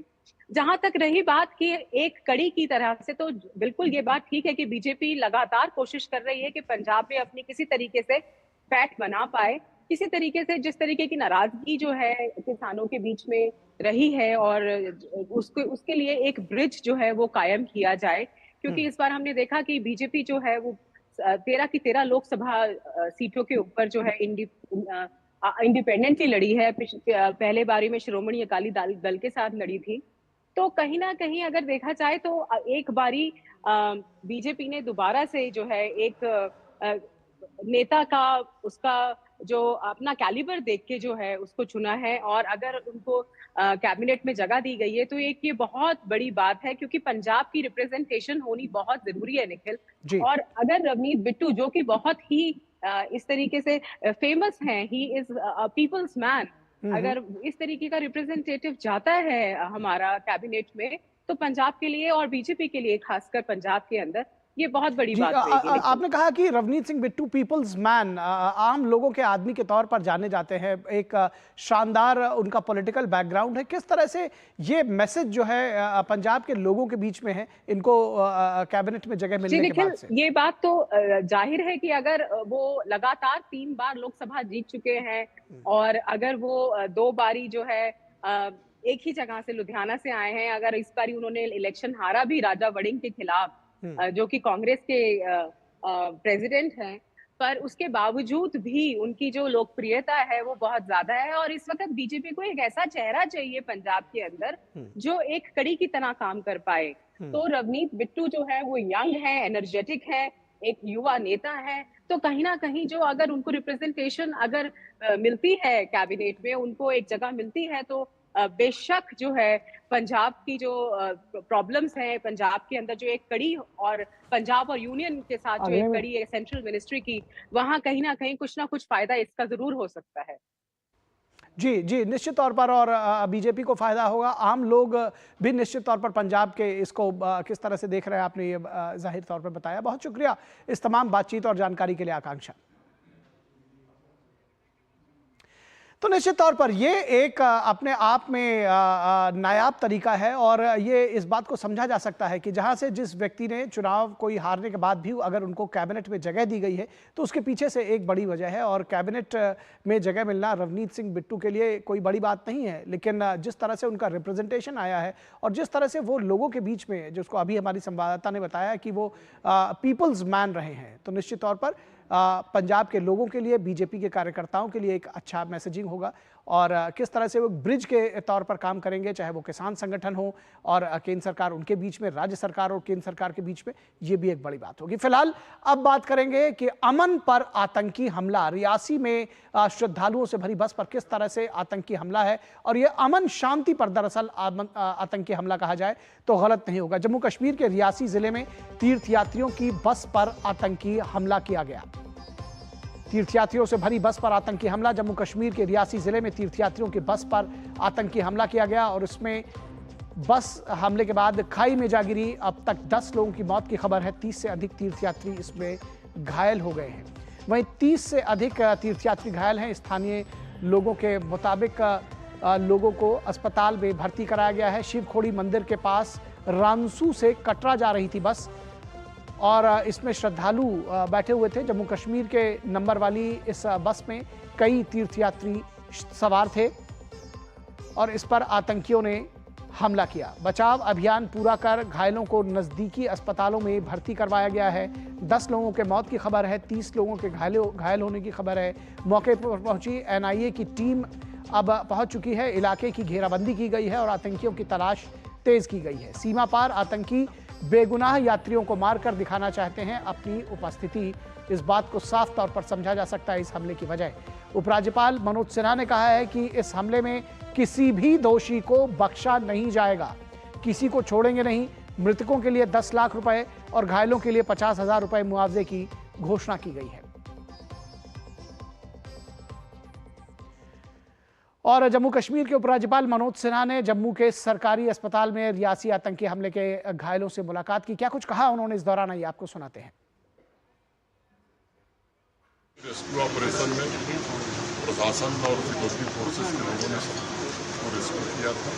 जहां तक रही बात की एक कड़ी की तरह से, तो बिल्कुल ये बात ठीक है कि बीजेपी लगातार कोशिश कर रही है कि पंजाब में अपनी किसी तरीके से पैठ बना पाए, किसी तरीके से जिस तरीके की नाराजगी जो है किसानों के बीच में रही है और उसके लिए एक ब्रिज जो है वो कायम किया जाए। क्योंकि इस बार हमने देखा कि बीजेपी जो है वो 13 की 13 लोकसभा सीटों के ऊपर जो है इंडिपेंडेंटली लड़ी है। पहले बारी में श्रोमणी अकाली दल के साथ लड़ी थी। तो कहीं ना कहीं अगर देखा जाए तो एक बारी बीजेपी ने दोबारा से जो है एक नेता का उसका जो अपना कैलिबर देख के जो है उसको चुना है, और अगर उनको कैबिनेट में जगह दी गई है तो एक ये बहुत बड़ी बात है, क्योंकि पंजाब की रिप्रेजेंटेशन होनी बहुत जरूरी है निखिल। और अगर रवनीत बिट्टू जो कि बहुत ही इस तरीके से फेमस हैं, he is a people's man, अगर इस तरीके का रिप्रेजेंटेटिव जाता है हमारा कैबिनेट में, तो पंजाब के लिए और बीजेपी के लिए खासकर पंजाब के अंदर ये बहुत बड़ी बात रहेगी। आपने कहा कि रवनीत सिंह बिट्टू पीपल्स मैन, आम लोगों के आदमी के तौर पर जाने जाते हैं, एक शानदार उनका पॉलिटिकल बैकग्राउंड है। किस तरह से ये मैसेज जो है पंजाब के लोगों के बीच में है, इनको कैबिनेट में जगह मिलने के बाद से? ये बात तो जाहिर है कि अगर वो लगातार 3 बार लोकसभा जीत चुके हैं और अगर वो 2 बारी जो है एक ही जगह से लुधियाना से आए हैं, अगर इस बारी उन्होंने इलेक्शन हारा भी राजा वड़िंग के खिलाफ, जो कि कांग्रेस के प्रेसिडेंट हैं, पर उसके बावजूद भी उनकी जो लोकप्रियता है वो बहुत ज्यादा है। और इस वक्त बीजेपी को एक ऐसा चेहरा चाहिए पंजाब के अंदर जो एक कड़ी की तरह काम कर पाए। तो रवनीत बिट्टू जो है वो यंग है, एनर्जेटिक है, एक युवा नेता है, तो कहीं ना कहीं जो अगर उनको रिप्रेजेंटेशन अगर मिलती है कैबिनेट में, उनको एक जगह मिलती है, तो बेशक जो है पंजाब की जो प्रॉब्लम्स हैं, पंजाब के अंदर जो एक कड़ी और पंजाब और यूनियन के साथ जो एक कड़ी है सेंट्रल मिनिस्ट्री की, वहां कहीं ना कहीं कुछ ना कुछ फायदा इसका जरूर हो सकता है। जी जी, निश्चित तौर पर। और बीजेपी को फायदा होगा, आम लोग भी निश्चित तौर पर पंजाब के इसको किस तरह से देख रहे हैं, आपने ये जाहिर तौर पर बताया। बहुत शुक्रिया इस तमाम बातचीत और जानकारी के लिए आकांक्षा। तो निश्चित तौर पर ये एक अपने आप में नायाब तरीका है और ये इस बात को समझा जा सकता है कि जहां से जिस व्यक्ति ने चुनाव कोई हारने के बाद भी अगर उनको कैबिनेट में जगह दी गई है तो उसके पीछे से एक बड़ी वजह है। और कैबिनेट में जगह मिलना रवनीत सिंह बिट्टू के लिए कोई बड़ी बात नहीं है, लेकिन जिस तरह से उनका रिप्रेजेंटेशन आया है और जिस तरह से वो लोगों के बीच में, जिसको अभी हमारी संवाददाता ने बताया कि वो पीपल्स मैन रहे हैं, तो निश्चित तौर पर पंजाब के लोगों के लिए, बीजेपी के कार्यकर्ताओं के लिए एक अच्छा मैसेजिंग होगा। और किस तरह से वो ब्रिज के तौर पर काम करेंगे, चाहे वो किसान संगठन हो और केंद्र सरकार उनके बीच में, राज्य सरकार और केंद्र सरकार के बीच में, ये भी एक बड़ी बात होगी। फिलहाल अब बात करेंगे कि अमन पर आतंकी हमला, रियासी में श्रद्धालुओं से भरी बस पर किस तरह से आतंकी हमला है। और ये अमन शांति पर दरअसल आतंकी हमला कहा जाए तो गलत नहीं होगा। जम्मू कश्मीर के रियासी जिले में तीर्थयात्रियों की बस पर आतंकी हमला किया गया। तीर्थयात्रियों से भरी बस पर आतंकी हमला। जम्मू कश्मीर के रियासी जिले में तीर्थयात्रियों की बस पर आतंकी हमला किया गया और इसमें बस हमले के बाद खाई में जा गिरी। अब तक 10 लोगों की मौत की खबर है, 30 से अधिक तीर्थयात्री इसमें घायल हो गए हैं। वहीं 30 से अधिक तीर्थयात्री घायल हैं। स्थानीय लोगों के मुताबिक लोगों को अस्पताल में भर्ती कराया गया है। शिवखोड़ी मंदिर के पास रामसू से कटरा जा रही थी बस और इसमें श्रद्धालु बैठे हुए थे। जम्मू कश्मीर के नंबर वाली इस बस में कई तीर्थयात्री सवार थे और इस पर आतंकियों ने हमला किया। बचाव अभियान पूरा कर घायलों को नज़दीकी अस्पतालों में भर्ती करवाया गया है। 10 लोगों के मौत की खबर है, 30 लोगों के घायल होने की खबर है। मौके पर पहुंची NIA की टीम अब पहुंच चुकी है। इलाके की घेराबंदी की गई है और आतंकियों की तलाश तेज की गई है। सीमा पार आतंकी बेगुनाह यात्रियों को मारकर दिखाना चाहते हैं अपनी उपस्थिति। इस बात को साफ तौर पर समझा जा सकता है इस हमले की वजह। उपराज्यपाल मनोज सिन्हा ने कहा है कि इस हमले में किसी भी दोषी को बख्शा नहीं जाएगा, किसी को छोड़ेंगे नहीं। मृतकों के लिए 10 लाख रुपए और घायलों के लिए 50,000 रुपए मुआवजे की घोषणा की गई है। और जम्मू कश्मीर के उपराज्यपाल मनोज सिन्हा ने जम्मू के सरकारी अस्पताल में रियासी आतंकी हमले के घायलों से मुलाकात की। क्या कुछ कहा उन्होंने इस दौरान, आइए आपको सुनाते हैं। रेस्क्यू ऑपरेशन में प्रशासन और सिक्योरिटी फोर्सेस के लोगों ने सबको रेस्क्यू किया था।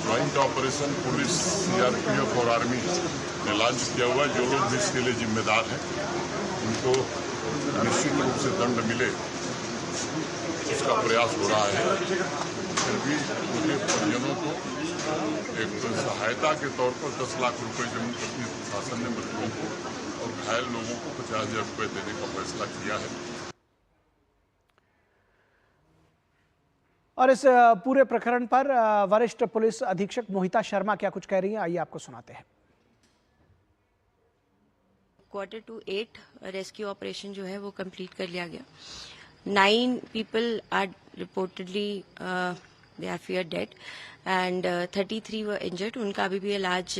ज्वाइंट ऑपरेशन पुलिस, CRPF और आर्मी ने लॉन्च किया हुआ है। जो लोग भी इसके लिए जिम्मेदार हैं उनको निश्चित रूप से दंड मिले, उसका प्रयास हो रहा है। फिर भी उनके परिजनों को एक सहायता के तौर पर 10 लाख रुपए जम्मू कश्मीर प्रशासन ने मृतकों को और घायल लोगों को 50,000 रुपए देने का फैसला किया है। और इस पूरे प्रकरण पर वरिष्ठ पुलिस अधीक्षक मोहिता शर्मा क्या कुछ कह रही हैं, आइए आपको सुनाते हैं। Quarter to 8 रेस्क्यू ऑपरेशन जो है वो कंप्लीट कर लिया गया। 9 people are reportedly they are feared dead and 33 were injured. उनका अभी भी इलाज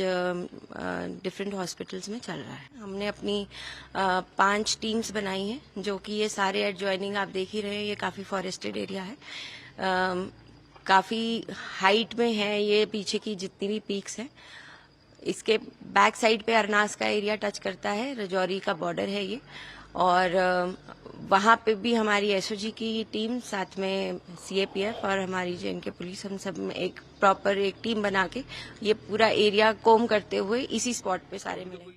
डिफरेंट हॉस्पिटल्स में चल रहा है। हमने अपनी 5 टीम्स बनाई हैं जो कि ये सारे एडजॉइनिंग आप देख ही रहे हैं। ये काफ़ी फॉरेस्टेड एरिया है, काफ़ी हाइट में है ये, पीछे की जितनी भी पीक्स हैं। इसके बैक साइड पे अरनास का एरिया टच करता है, रजौरी का बॉर्डर है ये। और वहाँ पे भी हमारी SOG की टीम, साथ में CAPF और हमारी JNK पुलिस, हम सब एक प्रॉपर एक टीम बना के ये पूरा एरिया कोम करते हुए इसी स्पॉट पे सारे मिले।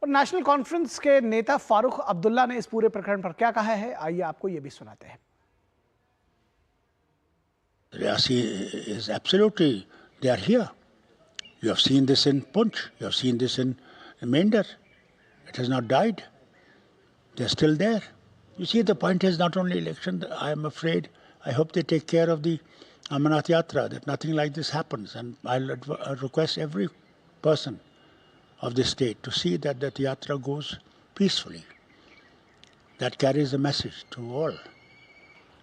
और नेशनल कॉन्फ्रेंस के नेता फारूक अब्दुल्ला ने इस पूरे प्रकरण पर क्या कहा है, आइए आपको ये भी सुनाते हैं। Riyasi is absolutely, they are here. You have seen this in Punch, you have seen this in Mender. It has not died. They are still there. You see, the point is not only election. I am afraid, I hope they take care of the Amarnath Yatra, that nothing like this happens. And I'll request every person of this state to see that that Yatra goes peacefully. that carries a message to all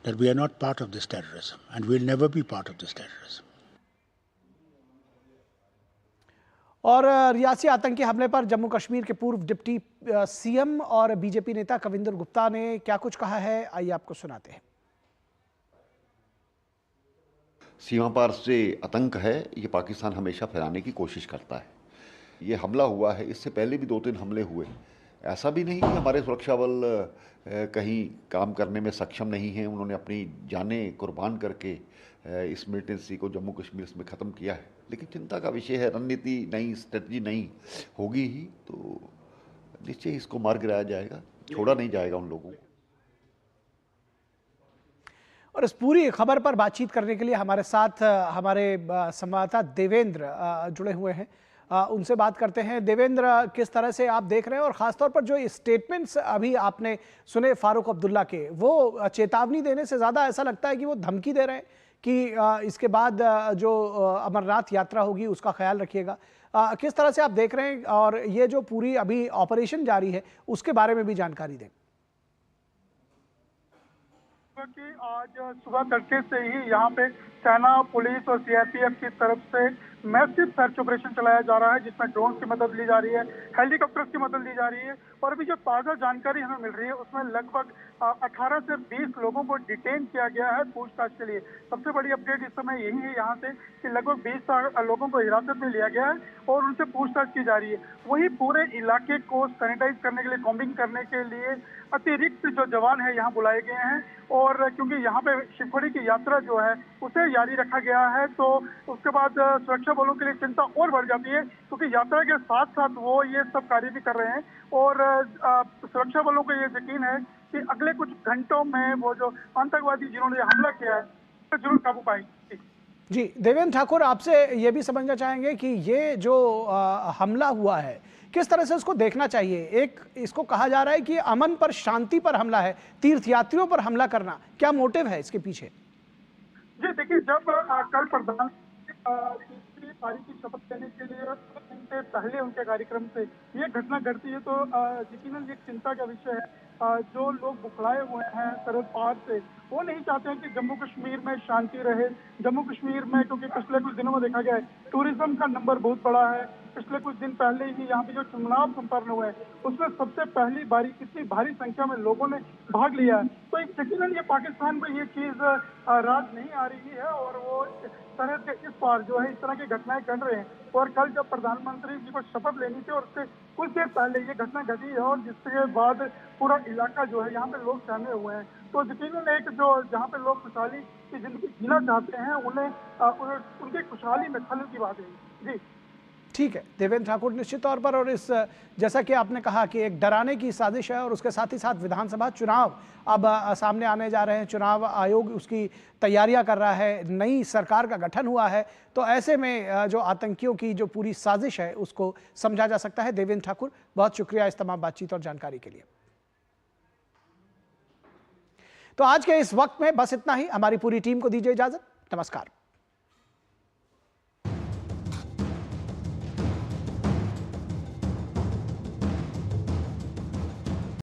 that we are not part of this terrorism and we'll never be part of this terrorism. और रियासी आतंकी हमले पर जम्मू कश्मीर के पूर्व deputy CM और BJP नेता कविंदर गुप्ता ने क्या कुछ कहा है, आइए आपको सुनाते हैं। सीमा पार से आतंक है, ये पाकिस्तान हमेशा फैलाने की कोशिश करता है। ये हमला हुआ है, इससे पहले भी 2-3 हमले हुए। ऐसा भी नहीं कि हमारे सुरक्षा बल कहीं काम करने में सक्षम नहीं हैं। उन्होंने अपनी जानें कुर्बान करके इस मिलिटेंसी को जम्मू कश्मीर में ख़त्म किया है। लेकिन चिंता का विषय है, रणनीति नई, स्ट्रेटजी नई होगी ही तो निश्चय इसको मार गिराया जाएगा, छोड़ा नहीं जाएगा उन लोगों को। और इस पूरी खबर पर बातचीत करने के लिए हमारे साथ हमारे संवाददाता देवेंद्र जुड़े हुए हैं, उनसे बात करते हैं। देवेंद्र, किस तरह से आप देख रहे हैं और ख़ासतौर पर जो स्टेटमेंट्स अभी आपने सुने फारूक अब्दुल्ला के, वो चेतावनी देने से ज़्यादा ऐसा लगता है कि वो धमकी दे रहे हैं कि इसके बाद जो अमरनाथ यात्रा होगी उसका ख्याल रखिएगा। किस तरह से आप देख रहे हैं और ये जो पूरी अभी ऑपरेशन जारी है उसके बारे में भी जानकारी दें। कि आज सुबह तड़के से ही यहाँ पे सेना, पुलिस और सीआरपीएफ की तरफ से मैसिव सर्च ऑपरेशन चलाया जा रहा है, जिसमें ड्रोन की मदद ली जा रही है, हेलीकॉप्टर्स की मदद ली जा रही है। और अभी जो ताज़ा जानकारी हमें मिल रही है उसमें लगभग 18 से 20 लोगों को डिटेन किया गया है पूछताछ के लिए। सबसे बड़ी अपडेट इस समय यही है यहाँ से कि लगभग 20 लोगों को हिरासत में लिया गया है और उनसे पूछताछ की जा रही है। वही पूरे इलाके को सैनिटाइज करने के लिए, कॉम्बिंग करने के लिए अतिरिक्त जो जवान है यहाँ बुलाए गए हैं। और क्योंकि यहाँ पे शिवखोड़ी की यात्रा जो है उसे जारी रखा गया है, तो उसके बाद सुरक्षा बलों के लिए चिंता और बढ़ जाती है, क्योंकि यात्रा के साथ साथ वो ये सब कार्य भी कर रहे हैं। और सुरक्षा बलों को ये यकीन है कि अगले कुछ घंटों में वो जो आतंकवादी जिन्होंने हमला किया है तो जरूर काबू पाएंगे। जी देवेंद्र ठाकुर, आपसे ये भी समझना चाहेंगे कि ये जो हमला हुआ है किस तरह से उसको देखना चाहिए। एक इसको कहा जा रहा है कि अमन पर, शांति पर हमला है, तीर्थयात्रियों पर हमला करना, क्या मोटिव है इसके पीछे? जी देखिए, जब कल प्रधानमंत्री पारी की शपथ लेने के लिए उनसे पहले उनके कार्यक्रम से ये घटना घटती है तो यकीनन एक चिंता का विषय है। जो लोग बुखलाए हुए हैं सरहद पार से, वो नहीं चाहते हैं कि जम्मू कश्मीर में शांति रहे। जम्मू कश्मीर में क्योंकि पिछले कुछ दिनों में देखा गया है टूरिज्म का नंबर बहुत बड़ा है। पिछले कुछ दिन पहले ही यहाँ पे जो चुनाव संपन्न हुए हैं उसमें सबसे पहली बारी इतनी भारी संख्या में लोगों ने भाग लिया है। तो यकीनन ये पाकिस्तान में ये चीज राज नहीं आ रही है और वो सरहद के इस पार जो है इस तरह की घटनाएं घट रहे हैं। और कल जब प्रधानमंत्री जी को शपथ लेनी थी और उससे कुछ देर पहले ये घटना घटी है और जिसके बाद पूरा इलाका जो है यहाँ पे लोग सहमे हुए हैं। तो यकीनन एक जो जहाँ पे लोग खुशहाली की जिंदगी जीना चाहते हैं उन्हें उनकी खुशहाली में खलल की बात है। जी ठीक है देवेंद्र ठाकुर, निश्चित तौर पर। और इस जैसा कि आपने कहा कि एक डराने की साजिश है और उसके साथ ही साथ विधानसभा चुनाव अब सामने आने जा रहे हैं, चुनाव आयोग उसकी तैयारियां कर रहा है, नई सरकार का गठन हुआ है, तो ऐसे में जो आतंकियों की जो पूरी साजिश है उसको समझा जा सकता है। देवेंद्र ठाकुर, बहुत शुक्रिया इस तमाम बातचीत और जानकारी के लिए। तो आज के इस वक्त में बस इतना ही। हमारी पूरी टीम को दीजिए इजाजत। नमस्कार।